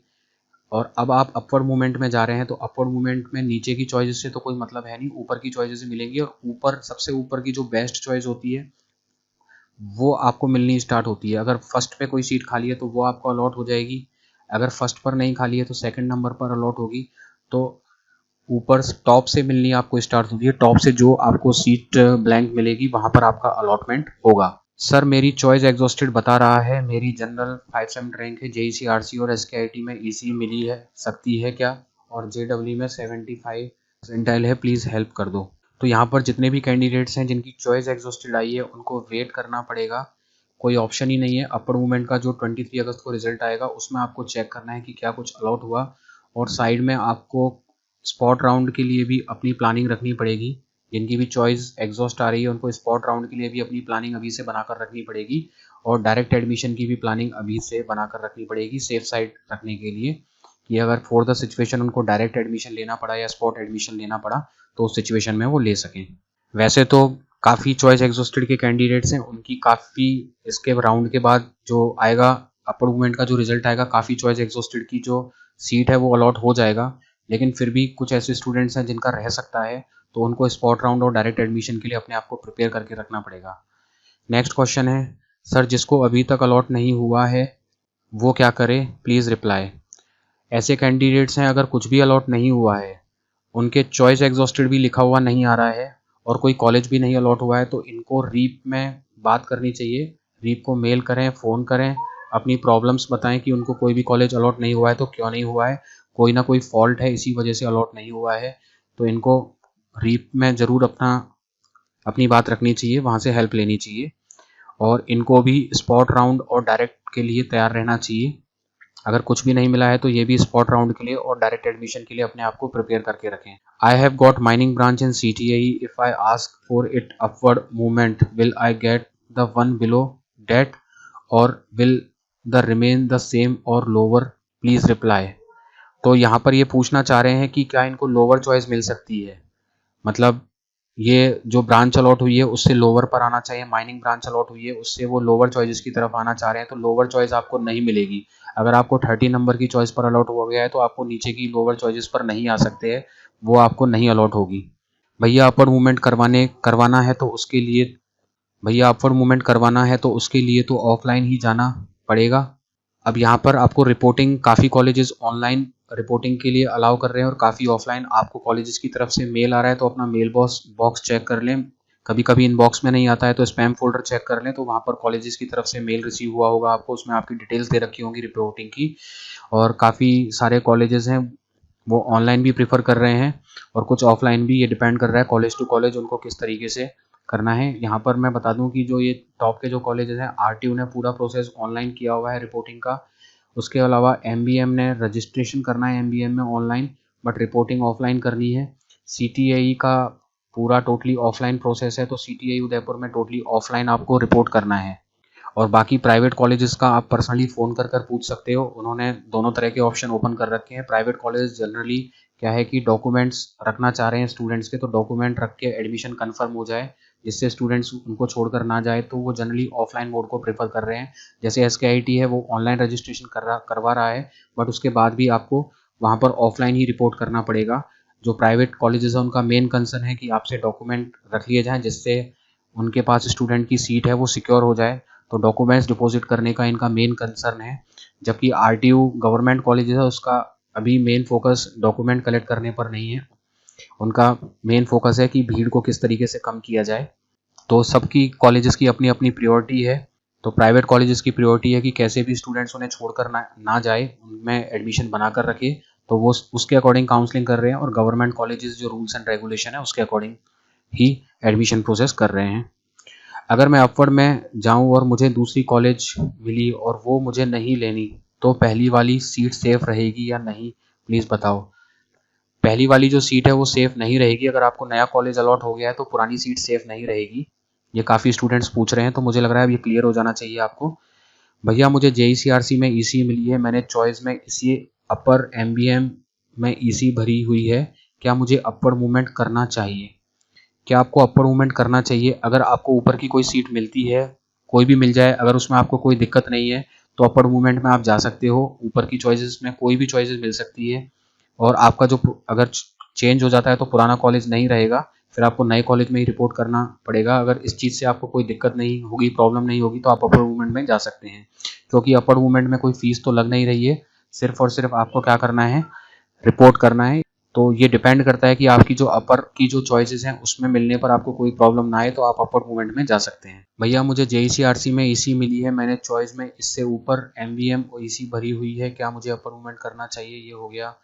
और अब आप अपवर्ड मूवमेंट में जा रहे हैं। तो अपवर्ड मूवमेंट में नीचे की चॉइसेस से तो कोई मतलब है नहीं, ऊपर की चॉइसेस मिलेंगी और ऊपर सबसे ऊपर की जो बेस्ट चॉइस होती है वो आपको मिलनी स्टार्ट होती है। अगर फर्स्ट पे कोई सीट खाली है तो वो आपको अलॉट हो जाएगी, अगर फर्स्ट पर नहीं खाली है तो सेकंड नंबर पर अलॉट होगी। तो ऊपर टॉप से मिलनी आपको स्टार्ट होती है, टॉप से जो आपको सीट ब्लैंक मिलेगी वहां पर आपका अलॉटमेंट होगा। सर मेरी चॉइस एग्जॉस्टेड बता रहा है, मेरी जनरल 5-7 रैंक है, JEC RC और SKIT में EC मिली है सकती है क्या, और JEE में 75 परसेंटाइल है, प्लीज़ हेल्प कर दो। तो यहाँ पर जितने भी कैंडिडेट्स हैं जिनकी चॉइस एग्जॉस्टेड आई है उनको वेट करना पड़ेगा, कोई ऑप्शन ही नहीं है। अपर मूवमेंट का जो 23 अगस्त को रिजल्ट आएगा उसमें आपको चेक करना है कि क्या कुछ अलॉट हुआ, और साइड में आपको स्पॉट राउंड के लिए भी अपनी प्लानिंग रखनी पड़ेगी। जिनकी भी चॉइस एग्जॉस्ट आ रही है उनको स्पॉट राउंड के लिए भी अपनी प्लानिंग अभी से बनाकर रखनी पड़ेगी, और डायरेक्ट एडमिशन की भी प्लानिंग अभी से बनाकर रखनी पड़ेगी सेफ साइड रखने के लिए, कि अगर फॉर द सिचुएशन उनको डायरेक्ट एडमिशन लेना पड़ा या स्पॉट एडमिशन लेना पड़ा तो उस सिचुएशन में वो ले सकें। वैसे तो काफ़ी चॉइस एग्जॉस्टेड के कैंडिडेट्स हैं, उनकी काफ़ी इसके राउंड के बाद जो आएगा अपर मूवमेंट का जो रिजल्ट आएगा काफ़ी चॉइस एग्जॉस्टेड की जो सीट है वो अलॉट हो जाएगा। लेकिन फिर भी कुछ ऐसे स्टूडेंट्स हैं जिनका रह सकता है, तो उनको स्पॉट राउंड और डायरेक्ट एडमिशन के लिए अपने आप को प्रिपेयर करके रखना पड़ेगा। नेक्स्ट क्वेश्चन है, सर जिसको अभी तक अलॉट नहीं हुआ है वो क्या करे, प्लीज़ रिप्लाई। ऐसे कैंडिडेट्स हैं अगर कुछ भी अलॉट नहीं हुआ है, उनके चॉइस एग्जॉस्टेड भी लिखा हुआ नहीं आ रहा है और कोई कॉलेज भी नहीं अलॉट हुआ है, तो इनको रीप में बात करनी चाहिए। रीप को मेल करें, फ़ोन करें, अपनी प्रॉब्लम्स बताएं कि उनको कोई भी कॉलेज अलॉट नहीं हुआ है तो क्यों नहीं हुआ है, कोई ना कोई फॉल्ट है इसी वजह से अलॉट नहीं हुआ है। तो इनको रीप में ज़रूर अपनी बात रखनी चाहिए, वहाँ से हेल्प लेनी चाहिए, और इनको भी स्पॉट राउंड और डायरेक्ट के लिए तैयार रहना चाहिए। अगर कुछ भी नहीं मिला है तो ये भी स्पॉट राउंड के लिए और डायरेक्ट एडमिशन के लिए अपने आप को प्रिपेयर करके रखें। I have got mining branch in CTAE, if I ask for it upward movement will I get the one below date or will the remain the same or lower, please reply. तो यहाँ पर ये पूछना चाह रहे हैं कि क्या इनको लोअर चॉइस मिल सकती है, मतलब ये जो ब्रांच अलॉट हुई है उससे लोअर पर आना चाहिए, माइनिंग ब्रांच अलॉट हुई है उससे वो लोअर चॉइसेस की तरफ आना चाह रहे हैं, तो लोअर चॉइस आपको नहीं मिलेगी। अगर आपको 30 नंबर की चॉइस पर अलॉट हो गया है तो आपको नीचे की लोअर चॉइसेस पर नहीं आ सकते हैं, वो आपको नहीं अलॉट होगी। भैया अपर मूवमेंट करवाना है तो उसके लिए तो ऑफलाइन ही जाना पड़ेगा। अब यहाँ पर आपको रिपोर्टिंग, काफ़ी कॉलेजेस ऑनलाइन रिपोर्टिंग के लिए अलाउ कर रहे हैं और काफ़ी ऑफलाइन आपको कॉलेजेस की तरफ से मेल आ रहा है, तो अपना मेल बॉक्स चेक कर लें। कभी कभी इनबॉक्स में नहीं आता है तो स्पैम फोल्डर चेक कर लें, तो वहाँ पर कॉलेजेस की तरफ से मेल रिसीव हुआ होगा आपको, उसमें आपकी डिटेल्स दे रखी होंगी रिपोर्टिंग की। और काफ़ी सारे कॉलेजेस हैं वो ऑनलाइन भी प्रीफर कर रहे हैं और कुछ ऑफलाइन भी, ये डिपेंड कर रहा है कॉलेज टू कॉलेज उनको किस तरीके से करना है। यहाँ पर मैं बता दूं कि जो ये टॉप के जो कॉलेजेस हैं RTU ने पूरा प्रोसेस ऑनलाइन किया हुआ है रिपोर्टिंग का। उसके अलावा MBM ने रजिस्ट्रेशन करना है MBM में ऑनलाइन, बट रिपोर्टिंग ऑफलाइन करनी है। CTAE का पूरा टोटली ऑफलाइन प्रोसेस है, तो CTAE उदयपुर में टोटली ऑफलाइन आपको रिपोर्ट करना है। और बाकी प्राइवेट कॉलेजेस का आप पर्सनली फ़ोन कर पूछ सकते हो, उन्होंने दोनों तरह के ऑप्शन ओपन कर रखे हैं। प्राइवेट कॉलेज जनरली क्या है कि डॉक्यूमेंट्स रखना चाह रहे हैं स्टूडेंट्स के, तो डॉक्यूमेंट रख के एडमिशन कंफर्म हो जाए, जिससे स्टूडेंट्स उनको छोड़कर ना जाए, तो वो जनरली ऑफलाइन मोड को प्रेफर कर रहे हैं। जैसे SKIT है वो ऑनलाइन रजिस्ट्रेशन करवा रहा है, बट उसके बाद भी आपको वहाँ पर ऑफलाइन ही रिपोर्ट करना पड़ेगा। जो प्राइवेट कॉलेजेस हैं उनका मेन कंसर्न है कि आपसे डॉक्यूमेंट रख लिए जाएँ, जिससे उनके पास स्टूडेंट की सीट है वो सिक्योर हो जाए, तो डॉक्यूमेंट्स डिपॉजिट करने का इनका मेन कंसर्न है। जबकि RTU गवर्नमेंट कॉलेजेस है उसका अभी मेन फोकस डॉक्यूमेंट कलेक्ट करने पर नहीं है, उनका मेन फोकस है कि भीड़ को किस तरीके से कम किया जाए। तो सबकी कॉलेजेस की अपनी अपनी प्रायोरिटी है। तो प्राइवेट कॉलेजेस की प्रायोरिटी है कि कैसे भी स्टूडेंट्स उन्हें छोड़कर ना जाए, उनमें एडमिशन बना कर रखे, तो वो उसके अकॉर्डिंग काउंसलिंग कर रहे हैं, और गवर्नमेंट कॉलेजेस जो रूल्स एंड रेगुलेशन है उसके अकॉर्डिंग ही एडमिशन प्रोसेस कर रहे हैं। अगर मैं अपवर्ड में जाऊं और मुझे दूसरी कॉलेज मिली और वो मुझे नहीं लेनी, तो पहली वाली सीट सेफ रहेगी या नहीं, प्लीज़ बताओ। पहली वाली जो सीट है वो सेफ नहीं रहेगी। अगर आपको नया कॉलेज अलॉट हो गया है तो पुरानी सीट सेफ नहीं रहेगी। ये काफ़ी स्टूडेंट्स पूछ रहे हैं, तो मुझे लग रहा है अब ये क्लियर हो जाना चाहिए आपको। भैया मुझे JECRC में EC मिली है, मैंने चॉइस में इसी अपर MBM में EC भरी हुई है, क्या मुझे अपवर्ड मूवमेंट करना चाहिए? क्या आपको अपवर्ड मूवमेंट करना चाहिए? अगर आपको ऊपर की कोई सीट मिलती है, कोई भी मिल जाए, अगर उसमें आपको कोई दिक्कत नहीं है, तो अपवर्ड मूवमेंट में आप जा सकते हो। ऊपर की चॉइसेस में कोई भी चॉइसेस मिल सकती है, और आपका जो अगर चेंज हो जाता है तो पुराना कॉलेज नहीं रहेगा, फिर आपको नए कॉलेज में ही रिपोर्ट करना पड़ेगा। अगर इस चीज़ से आपको कोई दिक्कत नहीं होगी, प्रॉब्लम नहीं होगी, तो आप अपवर्ड मूवमेंट में जा सकते हैं, क्योंकि अपवर्ड मूवमेंट में कोई फीस तो लग नहीं रही है, सिर्फ और सिर्फ आपको क्या करना है, रिपोर्ट करना है। तो ये डिपेंड करता है कि आपकी जो अपर की जो चॉइसेस हैं उसमें मिलने पर आपको कोई प्रॉब्लम ना आए, तो आप अपवर्ड मूवमेंट में जा सकते हैं। भैया मुझे JECRC में EC मिली है, मैंने चॉइस में इससे ऊपर MVM और EC भरी हुई है, क्या मुझे अपवर्ड मूवमेंट करना चाहिए? ये हो गया।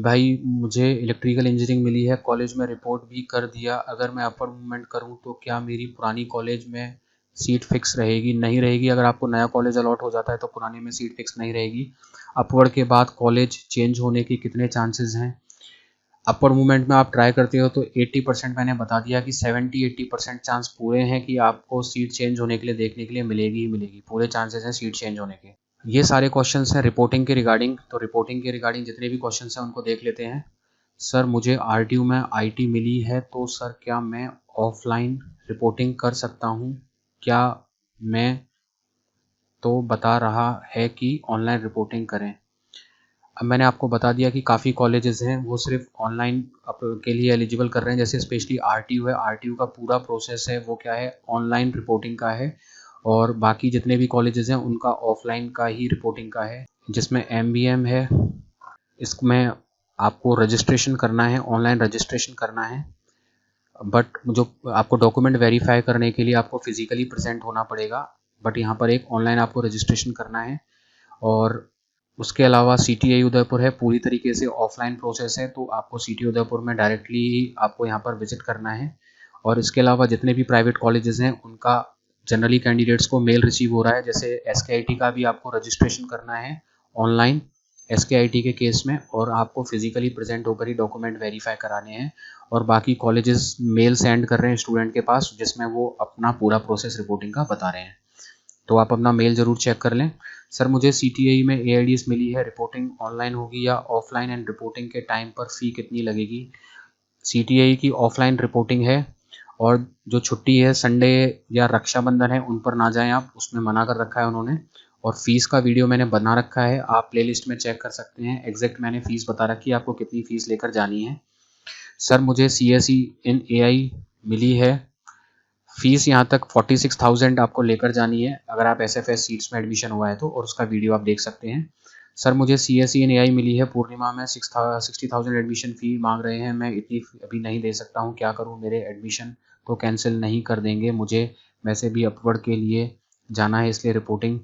भाई मुझे इलेक्ट्रिकल इंजीनियरिंग मिली है, कॉलेज में रिपोर्ट भी कर दिया, अगर मैं अपवर्ड मूवमेंट करूं तो क्या मेरी पुरानी कॉलेज में सीट फिक्स रहेगी? नहीं रहेगी। अगर आपको नया कॉलेज अलॉट हो जाता है तो पुराने में सीट फिक्स नहीं रहेगी। अपवर्ड के बाद कॉलेज चेंज होने के कितने चांसेस हैं? अपवर्ड मूवमेंट में आप ट्राई करते हो तो 80% मैंने बता दिया कि 70-80% चांस पूरे हैं कि आपको सीट चेंज होने के लिए देखने के लिए मिलेगी ही मिलेगी, पूरे चांसेस हैं सीट चेंज होने के। ये सारे क्वेश्चंस हैं रिपोर्टिंग के रिगार्डिंग, तो रिपोर्टिंग के रिगार्डिंग जितने भी क्वेश्चंस हैं उनको देख लेते हैं। सर मुझे RTU में IT मिली है, तो सर क्या मैं ऑफलाइन रिपोर्टिंग कर सकता हूँ? क्या मैं तो बता रहा है कि ऑनलाइन रिपोर्टिंग करें। अब मैंने आपको बता दिया कि काफ़ी कॉलेजेस हैं वो सिर्फ ऑनलाइन के लिए एलिजिबल कर रहे हैं, जैसे स्पेशली RTU है, RTU का पूरा प्रोसेस है वो क्या है, ऑनलाइन रिपोर्टिंग का है, और बाकी जितने भी कॉलेजेस हैं उनका ऑफलाइन का ही रिपोर्टिंग का है। जिसमें MBM है, इसमें आपको रजिस्ट्रेशन करना है, ऑनलाइन रजिस्ट्रेशन करना है, बट जो आपको डॉक्यूमेंट वेरीफाई करने के लिए आपको फिजिकली प्रेजेंट होना पड़ेगा, बट यहाँ पर एक ऑनलाइन आपको रजिस्ट्रेशन करना है। और उसके अलावा CTI उदयपुर है, पूरी तरीके से ऑफलाइन प्रोसेस है, तो आपको CTI उदयपुर में डायरेक्टली आपको यहाँ पर विजिट करना है। और इसके अलावा जितने भी प्राइवेट कॉलेजेस हैं उनका जनरली कैंडिडेट्स को मेल रिसीव हो रहा है, जैसे SKIT का भी आपको रजिस्ट्रेशन करना है ऑनलाइन SKIT के केस में, और आपको फिजिकली प्रेजेंट होकर ही डॉक्यूमेंट वेरीफाई कराने हैं। और बाकी कॉलेजेस मेल सेंड कर रहे हैं स्टूडेंट के पास, जिसमें वो अपना पूरा प्रोसेस रिपोर्टिंग का बता रहे हैं, तो आप अपना मेल ज़रूर चेक कर लें। सर मुझे CTI में AIDs मिली है, रिपोर्टिंग ऑनलाइन होगी या ऑफलाइन, एंड रिपोर्टिंग के टाइम पर फ़ी कितनी लगेगी? CTI की ऑफलाइन रिपोर्टिंग है, और जो छुट्टी है संडे या रक्षाबंधन है उन पर ना जाएं आप, उसमें मना कर रखा है उन्होंने। और फीस का वीडियो मैंने बना रखा है, आप प्लेलिस्ट में चेक कर सकते हैं, एग्जैक्ट मैंने फ़ीस बता रखी है आपको कितनी फ़ीस लेकर जानी है। सर मुझे CSE in AI मिली है, फीस यहाँ तक 46,000 आपको लेकर जानी है अगर आप SFS सीट्स में एडमिशन हुआ है तो, और उसका वीडियो आप देख सकते हैं। सर मुझे CSE in AI मिली है, पूर्णिमा में 60,000 एडमिशन फ़ी मांग रहे हैं, मैं इतनी अभी नहीं दे सकता हूँ, क्या करूँ? मेरे एडमिशन तो कैंसिल नहीं कर देंगे, मुझे वैसे भी अपवर्ड के लिए जाना है, इसलिए रिपोर्टिंग।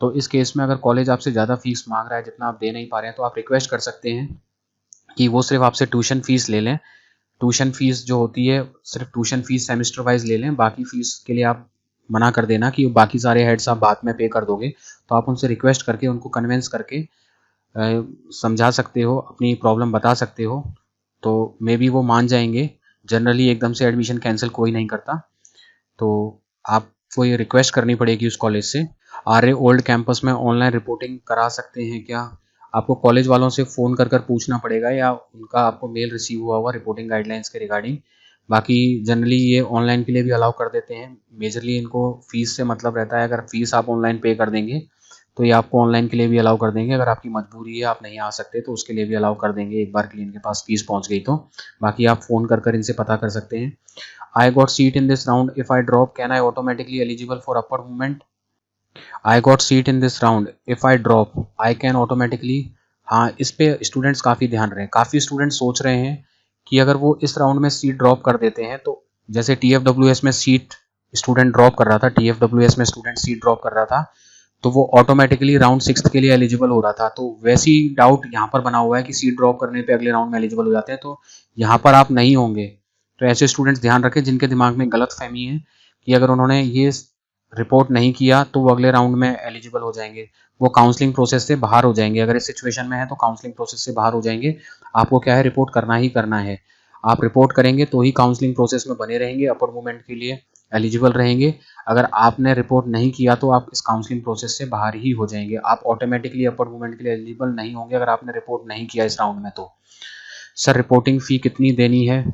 तो इस केस में अगर कॉलेज आपसे ज़्यादा फीस मांग रहा है, जितना आप दे नहीं पा रहे हैं, तो आप रिक्वेस्ट कर सकते हैं कि वो सिर्फ आपसे ट्यूशन फ़ीस ले लें। ट्यूशन फ़ीस जो होती है, सिर्फ ट्यूशन फ़ीस सेमेस्टर वाइज ले लें, बाकी फ़ीस के लिए आप मना कर देना कि बाकी सारे हेड्स आप बाद में पे कर दोगे। तो आप उनसे रिक्वेस्ट करके उनको कन्विंस करके समझा सकते हो, अपनी प्रॉब्लम बता सकते हो, तो मे बी वो मान जाएंगे। जनरली एकदम से एडमिशन कैंसिल कोई नहीं करता, तो आप आपको ये रिक्वेस्ट करनी पड़ेगी उस कॉलेज से। आर्य ओल्ड कैंपस में ऑनलाइन रिपोर्टिंग करा सकते हैं क्या? आपको कॉलेज वालों से फ़ोन कर पूछना पड़ेगा या उनका आपको मेल रिसीव हुआ होगा रिपोर्टिंग गाइडलाइंस के रिगार्डिंग। बाकी जनरली ये ऑनलाइन के लिए भी अलाउ कर देते हैं। मेजरली इनको फ़ीस से मतलब रहता है, अगर फ़ीस आप ऑनलाइन पे कर देंगे तो ये आपको ऑनलाइन के लिए भी अलाउ कर देंगे। अगर आपकी मजबूरी है, आप नहीं आ सकते, तो उसके लिए भी अलाउ कर देंगे एक बार के लिए इनके पास फ़ीस पहुंच गई तो। बाकी आप फ़ोन कर इनसे पता कर सकते हैं। I got seat in this round, if I drop can I automatically eligible for upward movement? I got seat in this round, if I drop I can automatically. हाँ, इस पे स्टूडेंट्स काफ़ी ध्यान रहे हैं। काफ़ी स्टूडेंट्स सोच रहे हैं कि अगर वो इस राउंड में सीट ड्रॉप कर देते हैं, तो जैसे TFWS में सीट स्टूडेंट ड्रॉप कर रहा था, TFWS में स्टूडेंट सीट ड्रॉप कर रहा था, तो वो ऑटोमेटिकली राउंड 6 के लिए एलिजिबल हो रहा था। तो वैसी डाउट यहाँ पर बना हुआ है कि सीट ड्रॉप करने पे अगले राउंड में एलिजिबल हो जाते हैं, तो यहाँ पर आप नहीं होंगे। तो ऐसे स्टूडेंट्स ध्यान रखें जिनके दिमाग में गलत फहमी है कि अगर उन्होंने ये रिपोर्ट नहीं किया तो वो अगले राउंड में एलिजिबल हो जाएंगे, वो काउंसलिंग प्रोसेस से बाहर हो जाएंगे। अगर इस सिचुएशन में है तो काउंसलिंग प्रोसेस से बाहर हो जाएंगे। आपको क्या है, रिपोर्ट करना ही करना है। आप रिपोर्ट करेंगे तो ही काउंसलिंग प्रोसेस में बने रहेंगे, अपवर्ड मूवमेंट के लिए एलिजिबल रहेंगे। अगर आपने रिपोर्ट नहीं किया तो आप इस काउंसलिंग प्रोसेस से बाहर ही हो जाएंगे। आप ऑटोमेटिकली अपवर्ड मूवमेंट के लिए एलिजिबल नहीं होंगे अगर आपने रिपोर्ट नहीं किया इस राउंड में। तो सर रिपोर्टिंग फ़ी कितनी देनी है?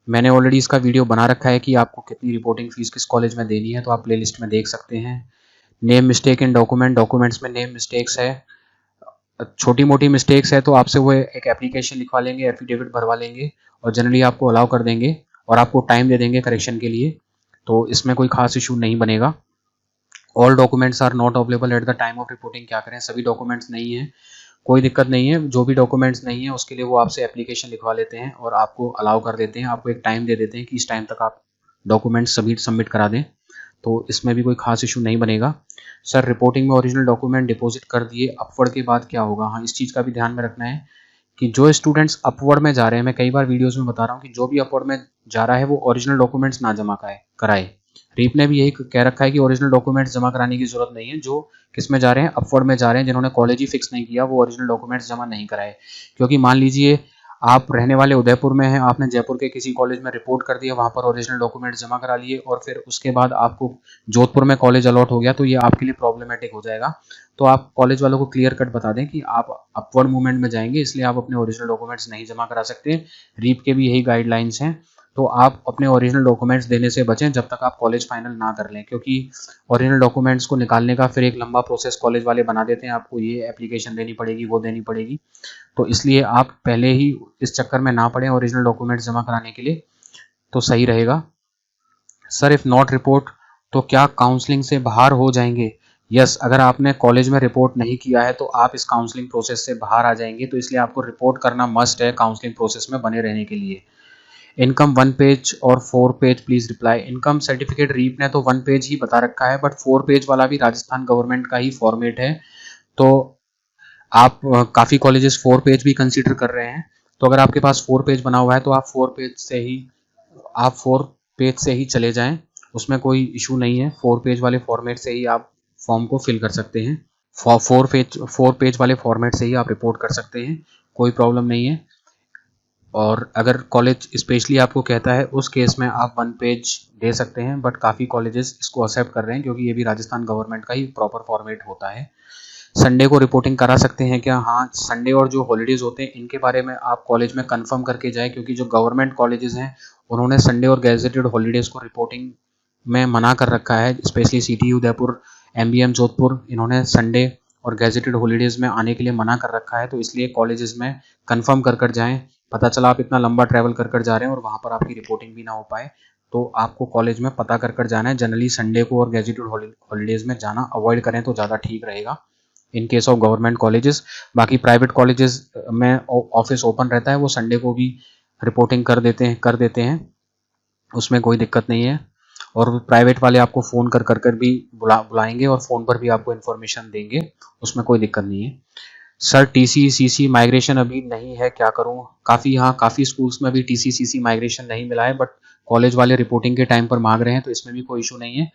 मैंने ऑलरेडी इसका वीडियो बना रखा है कि आपको कितनी रिपोर्टिंग फ़ीस किस कॉलेज में देनी है, तो आप प्लेलिस्ट में देख सकते हैं। नेम मिस्टेक इन डॉक्यूमेंट्स में नेम मिस्टेक्स है, छोटी मोटी मिस्टेक्स है तो आपसे वो एक एप्लीकेशन लिखवा लेंगे, एफिडेविट भरवा लेंगे और जनरली आपको अलाउ कर देंगे और आपको टाइम दे देंगे करेक्शन के लिए। तो इसमें कोई खास इशू नहीं बनेगा। All documents are not available at the time of reporting. क्या करें, सभी डॉक्यूमेंट्स नहीं है, कोई दिक्कत नहीं है। जो भी डॉक्यूमेंट्स नहीं है उसके लिए वो आपसे एप्लीकेशन लिखवा लेते हैं और आपको अलाउ कर देते हैं, आपको एक टाइम दे देते हैं कि इस टाइम तक आप डॉक्यूमेंट्स सबमिट करा दें। तो इसमें भी कोई खास इशू नहीं बनेगा। सर रिपोर्टिंग में ओरिजिनल डॉक्यूमेंट डिपॉजिट कर दिए, अपवर्ड के बाद क्या होगा? हाँ, इस चीज़ का भी ध्यान में रखना है कि जो स्टूडेंट्स अपवर्ड में जा रहे हैं, मैं कई बार वीडियोस में बता रहा हूँ कि जो भी अपवर्ड में जा रहा है वो ओरिजिनल डॉक्यूमेंट्स ना जमा कराए। रीप ने भी यही कह रखा है कि ओरिजिनल डॉक्यूमेंट्स जमा कराने की जरूरत नहीं है। जो किस में जा रहे हैं, अपवर्ड में जा रहे हैं, जिन्होंने कॉलेज ही फिक्स नहीं किया वो ओरिजिनल डॉक्यूमेंट्स जमा नहीं कराए। क्योंकि मान लीजिए आप रहने वाले उदयपुर में हैं, आपने जयपुर के किसी कॉलेज में रिपोर्ट कर दिया, वहाँ पर ओरिजिनल डॉक्यूमेंट्स जमा करा लिए और फिर उसके बाद आपको जोधपुर में कॉलेज अलॉट हो गया, तो ये आपके लिए प्रॉब्लमेटिक हो जाएगा। तो आप कॉलेज वालों को क्लियर कट बता दें कि आप अपवर्ड मूवमेंट में जाएंगे, इसलिए आप अपने ओरिजिनल डॉक्यूमेंट्स नहीं जमा करा सकते। रीप के भी यही गाइडलाइंस हैं। तो आप अपने ओरिजिनल डॉक्यूमेंट्स देने से बचें जब तक आप कॉलेज फाइनल ना कर लें, क्योंकि ओरिजिनल डॉक्यूमेंट्स को निकालने का फिर एक लंबा प्रोसेस कॉलेज वाले बना देते हैं। आपको ये एप्लीकेशन देनी पड़ेगी, वो देनी पड़ेगी। तो इसलिए आप पहले ही इस चक्कर में ना पड़ें ओरिजिनल डॉक्यूमेंट्स जमा कराने के लिए, तो सही रहेगा। सर इफ़ नॉट रिपोर्ट तो क्या काउंसलिंग से बाहर हो जाएंगे? यस, अगर आपने कॉलेज में रिपोर्ट नहीं किया है तो आप इस काउंसलिंग प्रोसेस से बाहर आ जाएंगे। तो इसलिए आपको रिपोर्ट करना मस्ट है काउंसलिंग प्रोसेस में बने रहने के लिए। इनकम 1 पेज और 4 page please reply. Income certificate रीप ने तो 1 पेज ही बता रखा है, बट 4 पेज वाला भी राजस्थान गवर्नमेंट का ही फॉर्मेट है। तो आप काफ़ी कॉलेजेस 4 पेज भी कंसीडर कर रहे हैं। तो अगर आपके पास 4 पेज बना हुआ है तो आप 4 पेज से ही चले जाएं, उसमें कोई इशू नहीं है। 4 पेज वाले फॉर्मेट से ही आप फॉर्म को फिल कर सकते हैं। 4 पेज वाले फॉर्मेट से ही आप रिपोर्ट कर सकते हैं, कोई प्रॉब्लम नहीं है। और अगर कॉलेज स्पेशली आपको कहता है उस केस में आप 1 पेज दे सकते हैं, बट काफ़ी कॉलेजेस इसको एक्सेप्ट कर रहे हैं क्योंकि ये भी राजस्थान गवर्नमेंट का ही प्रॉपर फॉर्मेट होता है। संडे को रिपोर्टिंग करा सकते हैं क्या? हाँ, संडे और जो हॉलीडेज़ होते हैं इनके बारे में आप कॉलेज में कंफर्म करके जाएं, क्योंकि जो गवर्नमेंट कॉलेजेस हैं उन्होंने संडे और गैजेटेड हॉलीडेज़ को रिपोर्टिंग में मना कर रखा है। Specially CTU Udaipur, MBM Jodhpur, इन्होंने संडे और गैजेटेड हॉलीडेज़ में आने के लिए मना कर रखा है। तो इसलिए कॉलेजेस में कंफर्म कर जाएं। पता चला आप इतना लंबा ट्रैवल कर जा रहे हैं और वहाँ पर आपकी रिपोर्टिंग भी ना हो पाए, तो आपको कॉलेज में पता कर जाना है। जनरली संडे को और गैजेटेड हॉलीडेज़ में जाना अवॉइड करें तो ज़्यादा ठीक रहेगा in case of government colleges. बाकी प्राइवेट कॉलेजेस में ऑफिस ओपन रहता है, वो संडे को भी रिपोर्टिंग कर देते हैं, उसमें कोई दिक्कत नहीं है। और प्राइवेट वाले आपको फ़ोन कर भी बुलाएंगे और फ़ोन पर भी आपको इन्फॉर्मेशन देंगे, उसमें कोई दिक्कत नहीं है। सर TC/CC माइग्रेशन अभी नहीं है, क्या करूं? काफ़ी स्कूल्स में भी TC/CC माइग्रेशन नहीं मिला है, बट कॉलेज वाले रिपोर्टिंग के टाइम पर मांग रहे हैं, तो इसमें भी कोई इशू नहीं है।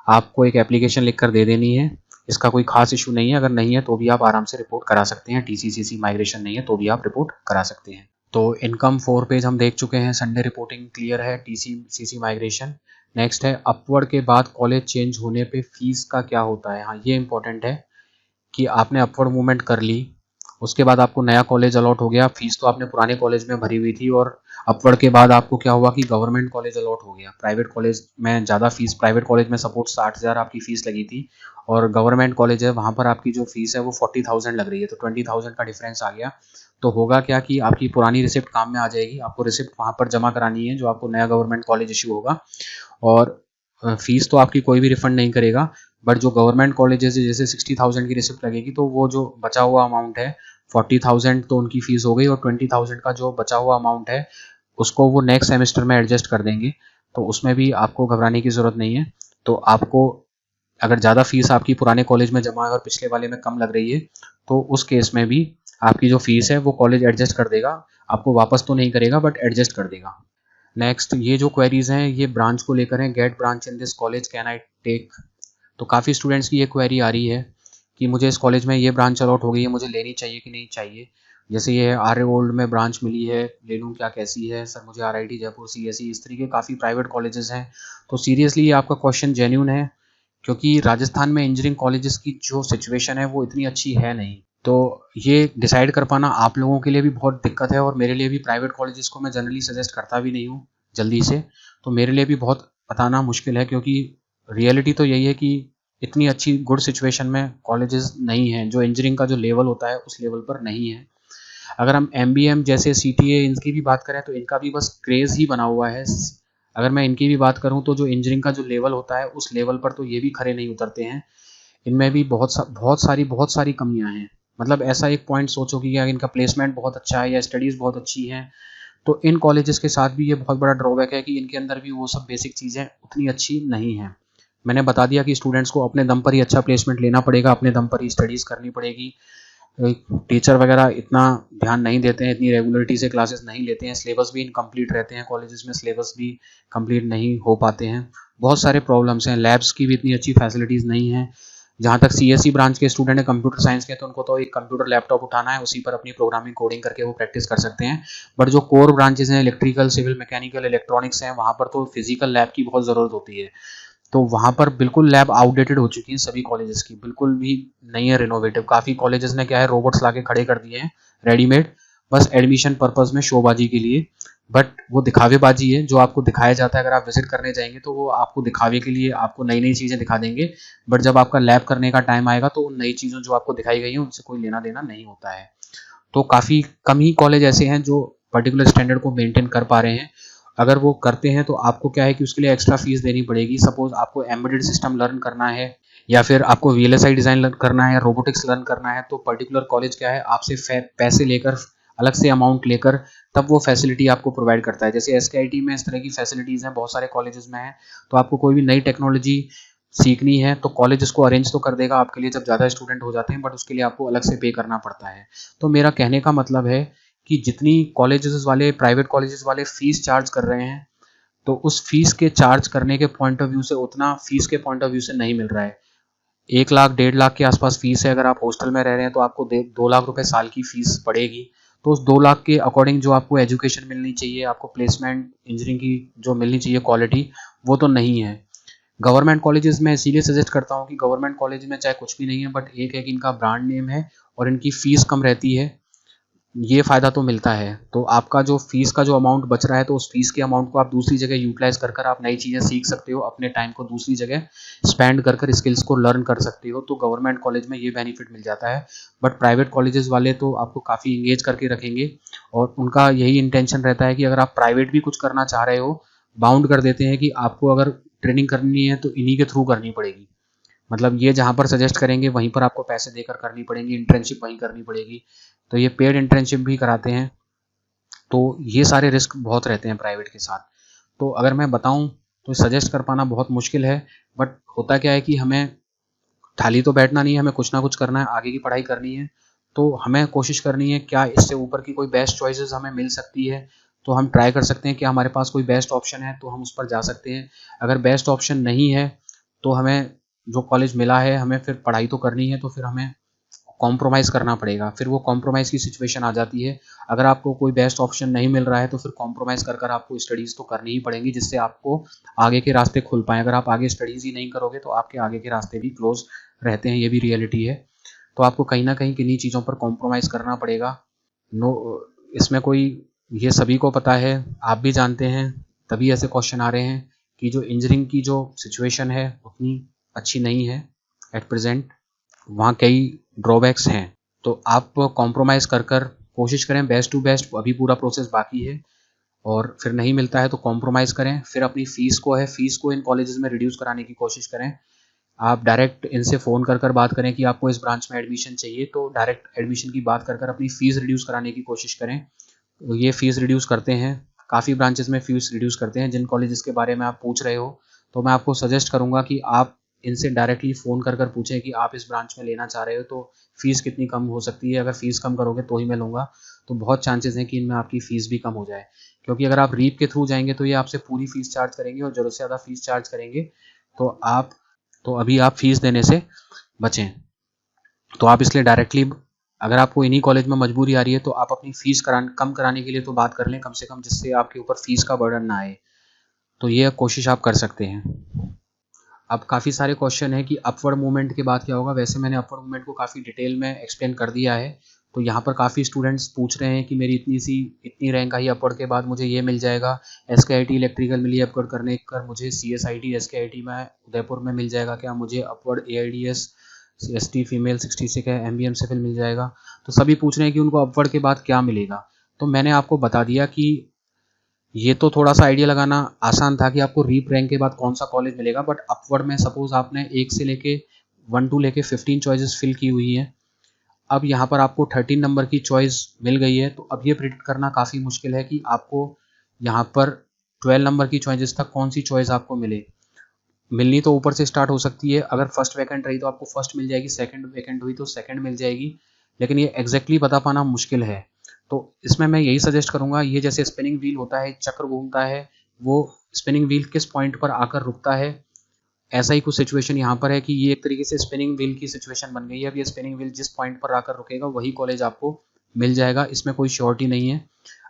आपको एक एप्लीकेशन लिखकर दे देनी है, इसका कोई खास इशू नहीं है। अगर नहीं है तो भी आप आराम से रिपोर्ट करा सकते हैं। TC/CC माइग्रेशन नहीं है तो भी आप रिपोर्ट करा सकते हैं। तो इनकम 4 पेज हम देख चुके हैं, संडे रिपोर्टिंग क्लियर है, TC/CC माइग्रेशन नेक्स्ट है अपवर्ड के बाद कॉलेज चेंज होने पे फीस का क्या होता है। हाँ, ये इंपॉर्टेंट है कि आपने अपवर्ड मूवमेंट कर ली, उसके बाद आपको नया कॉलेज अलॉट हो गया, फीस तो आपने पुराने कॉलेज में भरी हुई थी, और अपवर्ड के बाद आपको क्या हुआ कि गवर्नमेंट कॉलेज अलॉट हो गया। प्राइवेट कॉलेज में ज़्यादा फीस, प्राइवेट कॉलेज में सपोर्ट 60,000 आपकी फ़ीस लगी थी, और गवर्नमेंट कॉलेज है वहाँ पर आपकी जो फीस है वो 40,000 लग रही है, तो 20,000 का डिफरेंस आ गया। तो होगा क्या कि आपकी पुरानी रिसिप्ट काम में आ जाएगी, आपको रिसिप्ट वहाँ पर जमा करानी है जो आपको नया गवर्नमेंट कॉलेज इशू होगा, और फीस तो आपकी कोई भी रिफंड नहीं करेगा। बट जो गवर्नमेंट कॉलेजेस है जैसे 60,000 की रिसिप्ट लगेगी, तो वो जो बचा हुआ अमाउंट है 40,000 तो उनकी फीस हो गई, और 20,000 का जो बचा हुआ अमाउंट है उसको वो नेक्स्ट सेमेस्टर में एडजस्ट कर देंगे, तो उसमें भी आपको घबराने की ज़रूरत नहीं है। तो आपको अगर ज़्यादा फीस आपकी पुराने कॉलेज में जमा है और पिछले वाले में कम लग रही है, तो उस केस में भी आपकी जो फीस है वो कॉलेज एडजस्ट कर देगा, आपको वापस तो नहीं करेगा बट एडजस्ट कर देगा। नेक्स्ट, ये जो क्वेरीज हैं ये ब्रांच को लेकर हैं, get branch in this college can I take. तो काफ़ी स्टूडेंट्स की ये क्वेरी आ रही है कि मुझे इस कॉलेज में ये ब्रांच अलॉट हो गई है, मुझे लेनी चाहिए कि नहीं चाहिए। जैसे ये आर्य गोल्ड में ब्रांच मिली है, ले लूँ क्या, कैसी है सर, मुझे आरआईटी जयपुर, सीएसई, इस तरीके काफ़ी प्राइवेट कॉलेजेस हैं। तो सीरियसली ये आपका क्वेश्चन जेन्यून है, क्योंकि राजस्थान में इंजीनियरिंग कॉलेजेस की जो सिचुएशन है वो इतनी अच्छी है नहीं। तो ये डिसाइड कर पाना आप लोगों के लिए भी बहुत दिक्कत है, और मेरे लिए भी प्राइवेट कॉलेजेस को मैं जनरली सजेस्ट करता भी नहीं हूँ जल्दी से। तो मेरे लिए भी बहुत बताना मुश्किल है, क्योंकि रियलिटी तो यही है कि इतनी अच्छी गुड सिचुएशन में कॉलेजेस नहीं हैं, जो इंजीनियरिंग का जो लेवल होता है उस लेवल पर नहीं है। अगर हम एमबीएम जैसे सीटीए इनकी भी बात करें तो इनका भी बस क्रेज़ ही बना हुआ है। अगर मैं इनकी भी बात करूं तो जो इंजीनियरिंग का जो लेवल होता है उस लेवल पर तो ये भी खरे नहीं उतरते हैं। इनमें भी बहुत सारी कमियां हैं। मतलब ऐसा एक पॉइंट सोचो कि अगर इनका प्लेसमेंट बहुत अच्छा है या स्टडीज़ बहुत अच्छी हैं, तो इन कॉलेजेस के साथ भी ये बहुत बड़ा ड्रॉबैक है कि इनके अंदर भी वो सब बेसिक चीज़ें उतनी अच्छी नहीं हैं। मैंने बता दिया कि स्टूडेंट्स को अपने दम पर ही अच्छा प्लेसमेंट लेना पड़ेगा, अपने दम पर ही स्टडीज़ करनी पड़ेगी। टीचर वगैरह इतना ध्यान नहीं देते हैं, इतनी रेगुलरिटी से क्लासेस नहीं लेते हैं, सिलेबस भी इनकम्प्लीट रहते हैं, कॉलेजेस में सिलेबस भी कंप्लीट नहीं हो पाते हैं, बहुत सारे प्रॉब्लम्स हैं, लैब्स की भी इतनी अच्छी फैसिलिटीज़ नहीं हैं। जहाँ तक सीएसई ब्रांच के स्टूडेंट है कंप्यूटर साइंस के, तो उनको तो एक कंप्यूटर लैपटॉप उठाना है, उसी पर अपनी प्रोग्रामिंग कोडिंग करके वो प्रैक्टिस कर सकते हैं। बट जो कोर ब्रांचेस हैं, इलेक्ट्रिकल, सिविल, मैकेनिकल, इलेक्ट्रॉनिक्स हैं, वहाँ पर तो फिजिकल लैब की बहुत ज़रूरत होती है। तो वहाँ पर बिल्कुल लैब आउटडेटेड हो चुकी है सभी कॉलेजेस की, बिल्कुल भी नहीं है रिनोवेटिव। काफ़ी कॉलेजेस ने क्या है, रोबोट्स लाके खड़े कर दिए हैं रेडीमेड, बस एडमिशन पर्पस में, शोबाजी के लिए। बट वो दिखावेबाजी है, जो आपको दिखाया जाता है, अगर आप विजिट करने जाएंगे तो वो आपको दिखावे के लिए आपको नई नई चीज़ें दिखा देंगे, बट जब आपका लैब करने का टाइम आएगा तो उन नई चीज़ों जो आपको दिखाई गई हैं उनसे कोई लेना देना नहीं होता है। तो काफ़ी कम ही कॉलेज ऐसे हैं जो पर्टिकुलर स्टैंडर्ड को मेंटेन कर पा रहे हैं। अगर वो करते हैं तो आपको क्या है कि उसके लिए एक्स्ट्रा फीस देनी पड़ेगी। सपोज आपको एम्बेडेड सिस्टम लर्न करना है, या फिर आपको वीएलएसआई डिज़ाइन लर्न करना है, या रोबोटिक्स लर्न करना है, तो पर्टिकुलर कॉलेज क्या है, आपसे पैसे लेकर, अलग से अमाउंट लेकर तब वो फैसिलिटी आपको प्रोवाइड करता है। जैसे एसकेआईटी में इस तरह की फैसिलिटीज़ हैं, बहुत सारे कॉलेजेस में है। तो आपको कोई भी नई टेक्नोलॉजी सीखनी है तो कॉलेज उसको अरेंज तो कर देगा आपके लिए जब ज़्यादा स्टूडेंट हो जाते हैं, बट उसके लिए आपको अलग से पे करना पड़ता है। तो मेरा कहने का मतलब है कि जितनी कॉलेजेस वाले, प्राइवेट कॉलेजेस वाले फीस चार्ज कर रहे हैं, तो उस फीस के चार्ज करने के पॉइंट ऑफ व्यू से उतना फीस के पॉइंट ऑफ व्यू से नहीं मिल रहा है। 1 लाख 1.5 लाख के आसपास फीस है, अगर आप हॉस्टल में रह रहे हैं तो आपको 2 लाख रुपए साल की फीस पड़ेगी। तो उस 2 लाख के अकॉर्डिंग जो आपको एजुकेशन मिलनी चाहिए, आपको प्लेसमेंट इंजीनियरिंग की जो मिलनी चाहिए क्वालिटी, वो तो नहीं है। गवर्नमेंट कॉलेजेस में इसीलिए सजेस्ट करता हूँ कि गवर्नमेंट कॉलेज में चाहे कुछ भी नहीं है, बट एक है कि इनका ब्रांड नेम है और इनकी फ़ीस कम रहती है, ये फ़ायदा तो मिलता है। तो आपका जो फ़ीस का जो अमाउंट बच रहा है, तो उस फ़ीस के अमाउंट को आप दूसरी जगह यूटिलाइज़ कर कर आप नई चीज़ें सीख सकते हो, अपने टाइम को दूसरी जगह स्पेंड कर कर स्किल्स को लर्न कर सकते हो। तो गवर्नमेंट कॉलेज में ये बेनिफिट मिल जाता है। बट प्राइवेट कॉलेजेस वाले तो आपको काफ़ी इंगेज करके रखेंगे, और उनका यही इंटेंशन रहता है कि अगर आप प्राइवेट भी कुछ करना चाह रहे हो, बाउंड कर देते हैं कि आपको अगर ट्रेनिंग करनी है तो इन्हीं के थ्रू करनी पड़ेगी। मतलब ये जहाँ पर सजेस्ट करेंगे वहीं पर आपको पैसे देकर करनी पड़ेगी, इंटर्नशिप वहीं करनी पड़ेगी। तो ये पेड इंटर्नशिप भी कराते हैं। तो ये सारे रिस्क बहुत रहते हैं प्राइवेट के साथ। तो अगर मैं बताऊं तो सजेस्ट कर पाना बहुत मुश्किल है। बट होता क्या है कि हमें खाली तो बैठना नहीं है, हमें कुछ ना कुछ करना है, आगे की पढ़ाई करनी है। तो हमें कोशिश करनी है क्या इससे ऊपर की कोई बेस्ट चॉइसेस हमें मिल सकती है, तो हम ट्राई कर सकते हैं कि हमारे पास कोई बेस्ट ऑप्शन है तो हम उस पर जा सकते हैं। अगर बेस्ट ऑप्शन नहीं है तो हमें जो कॉलेज मिला है, हमें फिर पढ़ाई तो करनी है, तो फिर हमें कॉम्प्रोमाइज़ करना पड़ेगा, फिर वो कॉम्प्रोमाइज़ की सिचुएशन आ जाती है। अगर आपको कोई बेस्ट ऑप्शन नहीं मिल रहा है तो फिर कॉम्प्रोमाइज़ कर आपको स्टडीज़ तो करनी ही पड़ेंगी, जिससे आपको आगे के रास्ते खुल पाएँ। अगर आप आगे स्टडीज़ ही नहीं करोगे तो आपके आगे के रास्ते भी क्लोज़ रहते हैं, ये भी रियलिटी है। तो आपको कहीं न कहीं किन्हीं चीज़ों पर कॉम्प्रोमाइज़ करना पड़ेगा। इसमें कोई, ये सभी को पता है, आप भी जानते हैं, तभी ऐसे क्वेश्चन आ रहे हैं कि जो इंजीनियरिंग की जो सिचुएशन है उतनी अच्छी नहीं है एट प्रेजेंट, वहाँ कई ड्रॉबैक्स हैं। तो आप कॉम्प्रोमाइज़ कर कोशिश करें बेस्ट टू बेस्ट, अभी पूरा प्रोसेस बाकी है, और फिर नहीं मिलता है तो कॉम्प्रोमाइज़ करें। फिर अपनी फ़ीस को इन कॉलेजेस में रिड्यूस कराने की कोशिश करें। आप डायरेक्ट इनसे फ़ोन कर बात करें कि आपको इस ब्रांच में एडमिशन चाहिए, तो डायरेक्ट एडमिशन की बात कर अपनी फ़ीस रिड्यूस कराने की कोशिश करें। ये फ़ीस रिड्यूस करते हैं, काफ़ी ब्रांचेस में फ़ीस रिड्यूस करते हैं। जिन कॉलेजेस के बारे में आप पूछ रहे हो, तो मैं आपको सजेस्ट करूँगा कि आप इनसे डायरेक्टली फ़ोन कर पूछें कि आप इस ब्रांच में लेना चाह रहे हो तो फ़ीस कितनी कम हो सकती है। अगर फ़ीस कम करोगे तो ही मैं लूँगा, तो बहुत चांसेस हैं कि इनमें आपकी फ़ीस भी कम हो जाए। क्योंकि अगर आप रीप के थ्रू जाएंगे तो ये आपसे पूरी फ़ीस चार्ज करेंगे, और ज़रूरत से ज़्यादा फ़ीस चार्ज करेंगे तो अभी आप फ़ीस देने से बचें। तो आप इसलिए डायरेक्टली, अगर आपको इन्हीं कॉलेज में मजबूरी आ रही है तो आप अपनी फ़ीस कम कराने के लिए तो बात कर लें कम से कम, जिससे आपके ऊपर फ़ीस का बर्डन ना आए। तो ये कोशिश आप कर सकते हैं। अब काफ़ी सारे क्वेश्चन है कि अपवर्ड मूवमेंट के बाद क्या होगा। वैसे मैंने अपवर्ड मूवमेंट को काफ़ी डिटेल में एक्सप्लेन कर दिया है। तो यहाँ पर काफ़ी स्टूडेंट्स पूछ रहे हैं कि मेरी इतनी रैंक आई अपवर्ड के बाद मुझे ये मिल जाएगा, SKIT इलेक्ट्रिकल मिली अपवर्ड करने कर मुझे CSIT SKIT में उदयपुर में मिल जाएगा क्या, मुझे अपवर्ड AIDS ST फीमेल 66 है MBM सिविल मिल जाएगा। तो सभी पूछ रहे हैं कि उनको अपवर्ड के बाद क्या मिलेगा। तो मैंने आपको बता दिया कि ये तो थोड़ा सा आइडिया लगाना आसान था कि आपको रीप रैंक के बाद कौन सा कॉलेज मिलेगा, बट अपवर्ड में सपोज आपने 1 से लेके 1 टू लेके 15 चॉइसेस फिल की हुई हैं। अब यहाँ पर आपको 13 नंबर की चॉइस मिल गई है, तो अब ये प्रिडिक्ट करना काफ़ी मुश्किल है कि आपको यहाँ पर 12 नंबर की चॉइसेस तक कौन सी चॉइस आपको मिले। मिलनी तो ऊपर से स्टार्ट हो सकती है, अगर फर्स्ट वैकेंट रही तो आपको फर्स्ट मिल जाएगी, सेकंड वैकेंट हुई तो सेकंड मिल जाएगी, लेकिन ये एग्जैक्टली बता पाना मुश्किल है। तो इसमें मैं यही सजेस्ट करूँगा, ये जैसे स्पिनिंग व्हील होता है, चक्र घूमता है, वो स्पिनिंग व्हील किस पॉइंट पर आकर रुकता है, ऐसा ही कुछ सिचुएशन यहाँ पर है कि ये एक तरीके से स्पिनिंग व्हील की सिचुएशन बन गई है। अब ये स्पिनिंग व्हील जिस पॉइंट पर आकर रुकेगा वही कॉलेज आपको मिल जाएगा, इसमें कोई श्योरिटी नहीं है।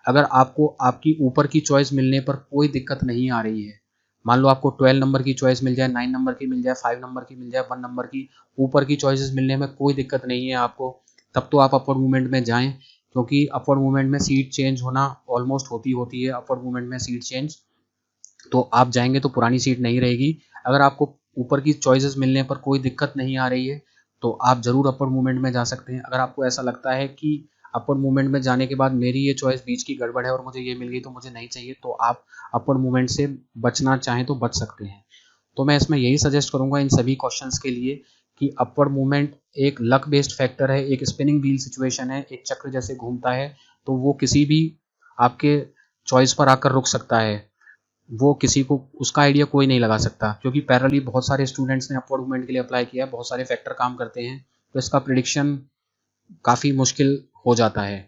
अगर आपको आपकी ऊपर की चॉइस मिलने पर कोई दिक्कत नहीं आ रही है, मान लो आपको 12 नंबर की चॉइस मिल जाए, 9 नंबर की मिल जाए, 5 नंबर की मिल जाए, 1 नंबर की, ऊपर की चॉइसेस मिलने में कोई दिक्कत नहीं है आपको, तब तो आप अपवर्ड मूवमेंट में जाएं। क्योंकि अपवर्ड मूवमेंट में सीट चेंज होना ऑलमोस्ट होती है अपवर्ड मूवमेंट में सीट चेंज, तो आप जाएंगे तो पुरानी सीट नहीं रहेगी। अगर आपको ऊपर की चॉइसेस मिलने पर कोई दिक्कत नहीं आ रही है तो आप ज़रूर अपवर्ड मूवमेंट में जा सकते हैं। अगर आपको ऐसा लगता है कि अपवर्ड मूवमेंट में जाने के बाद मेरी ये चॉइस बीच की गड़बड़ है और मुझे ये मिल गई तो मुझे नहीं चाहिए, तो आप अपवर्ड मूवमेंट से बचना चाहें तो बच सकते हैं। तो मैं इसमें यही सजेस्ट करूंगा इन सभी क्वेश्चंस के लिए कि अपवर्ड मूवमेंट एक लक बेस्ड फैक्टर है, एक स्पिनिंग व्हील सिचुएशन है, एक चक्र जैसे घूमता है, तो वो किसी भी आपके चॉइस पर आकर रुक सकता है। वो किसी को उसका आइडिया कोई नहीं लगा सकता, क्योंकि पैरेलली बहुत सारे स्टूडेंट्स ने अपवर्ड मूवमेंट के लिए अप्लाई किया, बहुत सारे फैक्टर काम करते हैं, तो इसका प्रिडिक्शन काफ़ी मुश्किल हो जाता है।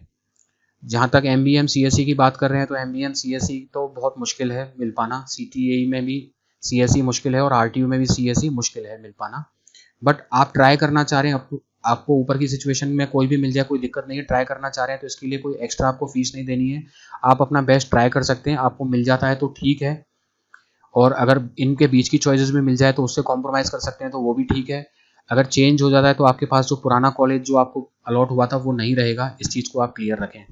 जहाँ तक MBM CSE की बात कर रहे हैं तो MBM CSE तो बहुत मुश्किल है मिल पाना, CTAE में भी CSE मुश्किल है और RTU में भी CSE मुश्किल है मिल पाना। बट आप ट्राई करना चाह रहे हैं, आपको ऊपर की सिचुएशन में कोई भी मिल जाए कोई दिक्कत नहीं है, ट्राई करना चाह रहे हैं तो इसके लिए कोई एक्स्ट्रा आपको फीस नहीं देनी है, आप अपना बेस्ट ट्राई कर सकते हैं। आपको मिल जाता है तो ठीक है, और अगर इनके बीच की चॉइसेस भी मिल जाए तो उससे कॉम्प्रोमाइज़ कर सकते हैं तो वो भी ठीक है। अगर चेंज हो जाता है तो आपके पास जो पुराना कॉलेज जो आपको अलॉट हुआ था वो नहीं रहेगा, इस चीज़ को आप क्लियर रखें।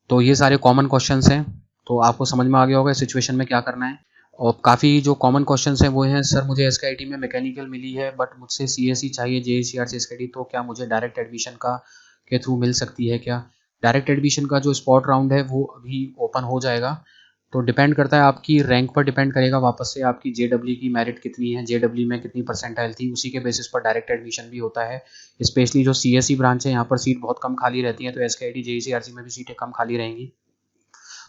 तो ये सारे कॉमन क्वेश्चंस हैं, तो आपको समझ में आ गया होगा इस सिचुएशन में क्या करना है। और काफ़ी जो कॉमन क्वेश्चंस हैं वो हैं, सर मुझे SKIT में मैकेनिकल मिली है बट मुझसे CSE चाहिए, JEE CRC SKIT, तो क्या मुझे डायरेक्ट एडमिशन के थ्रू मिल सकती है क्या। डायरेक्ट एडमिशन का जो स्पॉट राउंड है वो अभी ओपन हो जाएगा, तो डिपेंड करता है आपकी रैंक पर डिपेंड करेगा वापस से, आपकी JEE की मेरिट कितनी है, JEE में कितनी परसेंटाइल थी, उसी के बेसिस पर डायरेक्ट एडमिशन भी होता है। स्पेशली जो CSE ब्रांच है यहाँ पर सीट बहुत कम खाली रहती है, तो SKIT JEE CRC में भी सीटें कम खाली रहेंगी।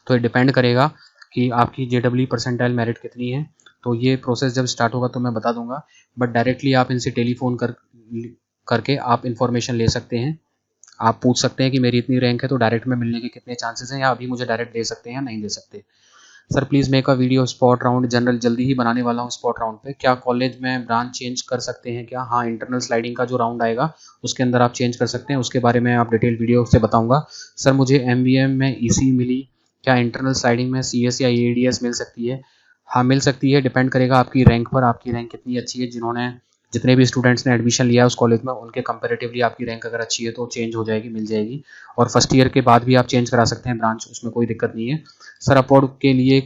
तो ये डिपेंड करेगा कि आपकी JEE परसेंटाइल मेरिट कितनी है। तो ये प्रोसेस जब स्टार्ट होगा तो मैं बता दूंगा, बट डायरेक्टली आप इनसे टेलीफोन करके आप इन्फॉर्मेशन ले सकते हैं। आप पूछ सकते हैं कि मेरी इतनी रैंक है तो डायरेक्ट में मिलने के कितने चांसेस हैं, या अभी मुझे डायरेक्ट दे सकते हैं या नहीं दे सकते। Sir please make a video spot round general, जल्दी ही बनाने वाला हूँ स्पॉट राउंड पे। क्या कॉलेज में ब्रांच चेंज कर सकते हैं क्या? हाँ, इंटरनल स्लाइडिंग का जो राउंड आएगा उसके अंदर आप चेंज कर सकते हैं, उसके बारे में आप डिटेल वीडियो से बताऊँगा। सर मुझे MBA में EC मिली, क्या इंटरनल स्लाइडिंग में CS या ADS मिल सकती है? हाँ मिल सकती है, डिपेंड करेगा आपकी रैंक पर, आपकी रैंक कितनी अच्छी है। जितने भी स्टूडेंट्स ने एडमिशन लिया है उस कॉलेज में, उनके कंपैरेटिवली आपकी रैंक अगर अच्छी है तो चेंज हो जाएगी, मिल जाएगी। और फर्स्ट ईयर के बाद भी आप चेंज करा सकते हैं ब्रांच, उसमें कोई दिक्कत नहीं है। सर अपवर्ड के लिए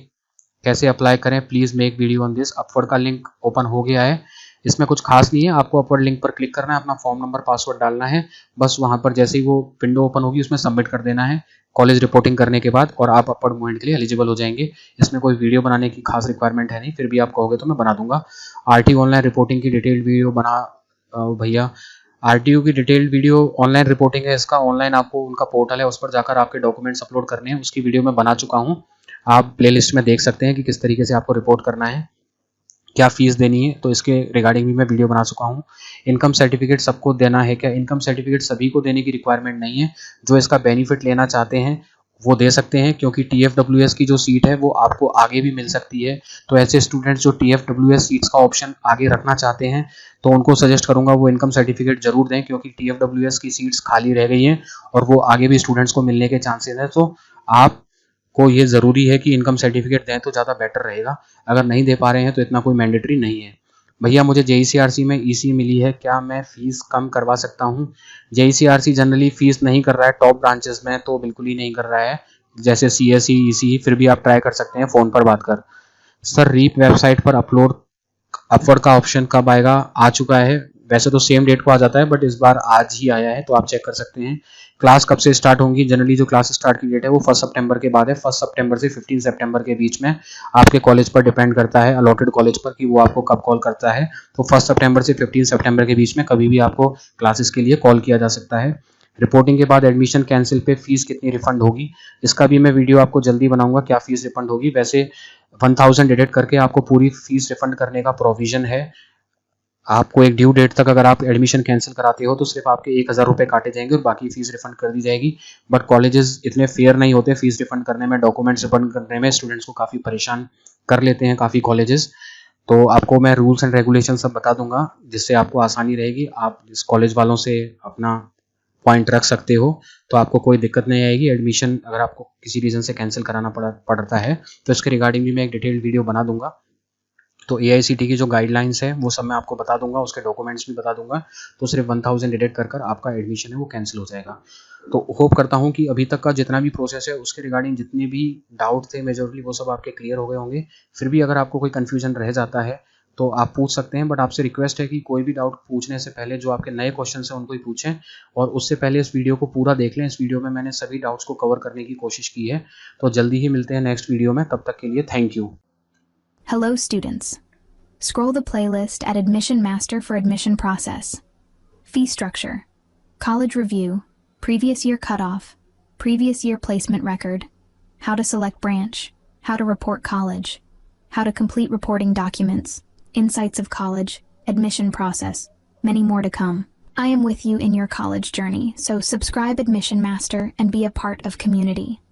कैसे अप्लाई करें? Please make video on this. Upward का लिंक ओपन हो गया है, इसमें कुछ खास नहीं है, आपको अपवर्ड लिंक पर क्लिक करना है, अपना फॉर्म नंबर पासवर्ड डालना है, बस वहाँ पर जैसे ही वो विंडो ओपन होगी उसमें सबमिट कर देना है कॉलेज रिपोर्टिंग करने के बाद, और आप अपवर्ड मूवमेंट के लिए एलिजिबल हो जाएंगे। इसमें कोई वीडियो बनाने की खास रिक्वायरमेंट है नहीं, फिर भी आप कहोगे तो मैं बना दूंगा। RTO ऑनलाइन रिपोर्टिंग की डिटेल्ड वीडियो बना भैया। RTO की डिटेल्ड वीडियो ऑनलाइन रिपोर्टिंग है, इसका ऑनलाइन आपको उनका पोर्टल है उस पर जाकर आपके डॉक्यूमेंट्स अपलोड करने हैं, उसकी वीडियो मैं बना चुका हूँ। आप प्लेलिस्ट में देख सकते हैं कि किस तरीके से आपको रिपोर्ट करना है, क्या फीस देनी है, तो इसके रिगार्डिंग भी मैं वीडियो बना चुका हूँ। इनकम सर्टिफिकेट सबको देना है क्या? इनकम सर्टिफिकेट सभी को देने की रिक्वायरमेंट नहीं है, जो इसका बेनिफिट लेना चाहते हैं वो दे सकते हैं, क्योंकि TFWS की जो सीट है वो आपको आगे भी मिल सकती है। तो ऐसे स्टूडेंट्स जो TFWS सीट्स का ऑप्शन आगे रखना चाहते हैं तो उनको सजेस्ट करूंगा वो इनकम सर्टिफिकेट जरूर दें, क्योंकि TFWS की सीट्स खाली रह गई हैं और वो आगे भी स्टूडेंट्स को मिलने के चांसेस हैं। तो आप को ये ज़रूरी है कि इनकम सर्टिफिकेट दें तो ज़्यादा बेटर रहेगा। अगर नहीं दे पा रहे हैं तो इतना कोई मैंडेटरी नहीं है। भैया मुझे JECRC में EC मिली है, क्या मैं फ़ीस कम करवा सकता हूँ? JECRC जनरली फ़ीस नहीं कर रहा है, टॉप ब्रांचेस में तो बिल्कुल ही नहीं कर रहा है, जैसे CSE EC, फिर भी आप ट्राई कर सकते हैं फ़ोन पर बात कर। सर रीप वेबसाइट पर अपलोड अपवर्ड का ऑप्शन कब आएगा? आ चुका है, वैसे तो सेम डेट को आ जाता है बट इस बार आज ही आया है, तो आप चेक कर सकते हैं। क्लास कब से स्टार्ट होंगी? जनरली जो क्लास स्टार्ट की डेट है वो 1 सितंबर के बाद है, 1 सितंबर से 15 सितंबर के बीच में। आपके कॉलेज पर डिपेंड करता है, अलॉटेड कॉलेज पर, कि वो आपको कब कॉल करता है। तो 1 सितंबर से 15 सितंबर के बीच में कभी भी आपको क्लासेस के लिए कॉल किया जा सकता है। रिपोर्टिंग के बाद एडमिशन कैंसिल पे फीस कितनी रिफंड होगी? इसका भी मैं वीडियो आपको जल्दी बनाऊंगा, क्या फीस रिफंड होगी। वैसे 1000 डिडक्ट करके आपको पूरी फीस रिफंड करने का प्रोविजन है। आपको एक ड्यू डेट तक अगर आप एडमिशन कैंसिल कराते हो तो सिर्फ आपके 1000 रुपये काटे जाएंगे और बाकी फीस रिफंड कर दी जाएगी। बट कॉलेजेस इतने फेयर नहीं होते फीस रिफंड करने में, डॉक्यूमेंट्स रिफंड करने में स्टूडेंट्स को काफ़ी परेशान कर लेते हैं काफ़ी कॉलेजेस। तो आपको मैं रूल्स एंड रेगुलेशन सब बता दूंगा, जिससे आपको आसानी रहेगी, आप इस कॉलेज वालों से अपना पॉइंट रख सकते हो, तो आपको कोई दिक्कत नहीं आएगी। एडमिशन अगर आपको किसी रीज़न से कैंसिल कराना पड़ता है तो इसके रिगार्डिंग भी मैं एक डिटेल्ड वीडियो बना दूंगा। तो AICT की जो गाइडलाइंस है वो सब मैं आपको बता दूंगा, उसके डॉक्यूमेंट्स भी बता दूंगा। तो सिर्फ 1000 डिडक्ट कर आपका एडमिशन है वो कैंसिल हो जाएगा। तो होप करता हूँ कि अभी तक का जितना भी प्रोसेस है उसके रिगार्डिंग जितने भी डाउट थे मेजरली वो सब आपके क्लियर हो गए होंगे। फिर भी अगर आपको कोई कन्फ्यूजन रह जाता है तो आप पूछ सकते हैं, बट आपसे रिक्वेस्ट है कि कोई भी डाउट पूछने से पहले जो आपके नए क्वेश्चन हैं उनको ही पूछें, और उससे पहले इस वीडियो को पूरा देख लें। इस वीडियो में मैंने सभी डाउट्स को कवर करने की कोशिश की है। तो जल्दी ही मिलते हैं नेक्स्ट वीडियो में, तब तक के लिए thank you. Hello students. Scroll the playlist at Admission Master for admission process. Fee structure, college review, previous year cutoff, previous year placement record, how to select branch, how to report college, how to complete reporting documents, insights of college, admission process, many more to come. I am with you in your college journey, so subscribe Admission Master and be a part of community.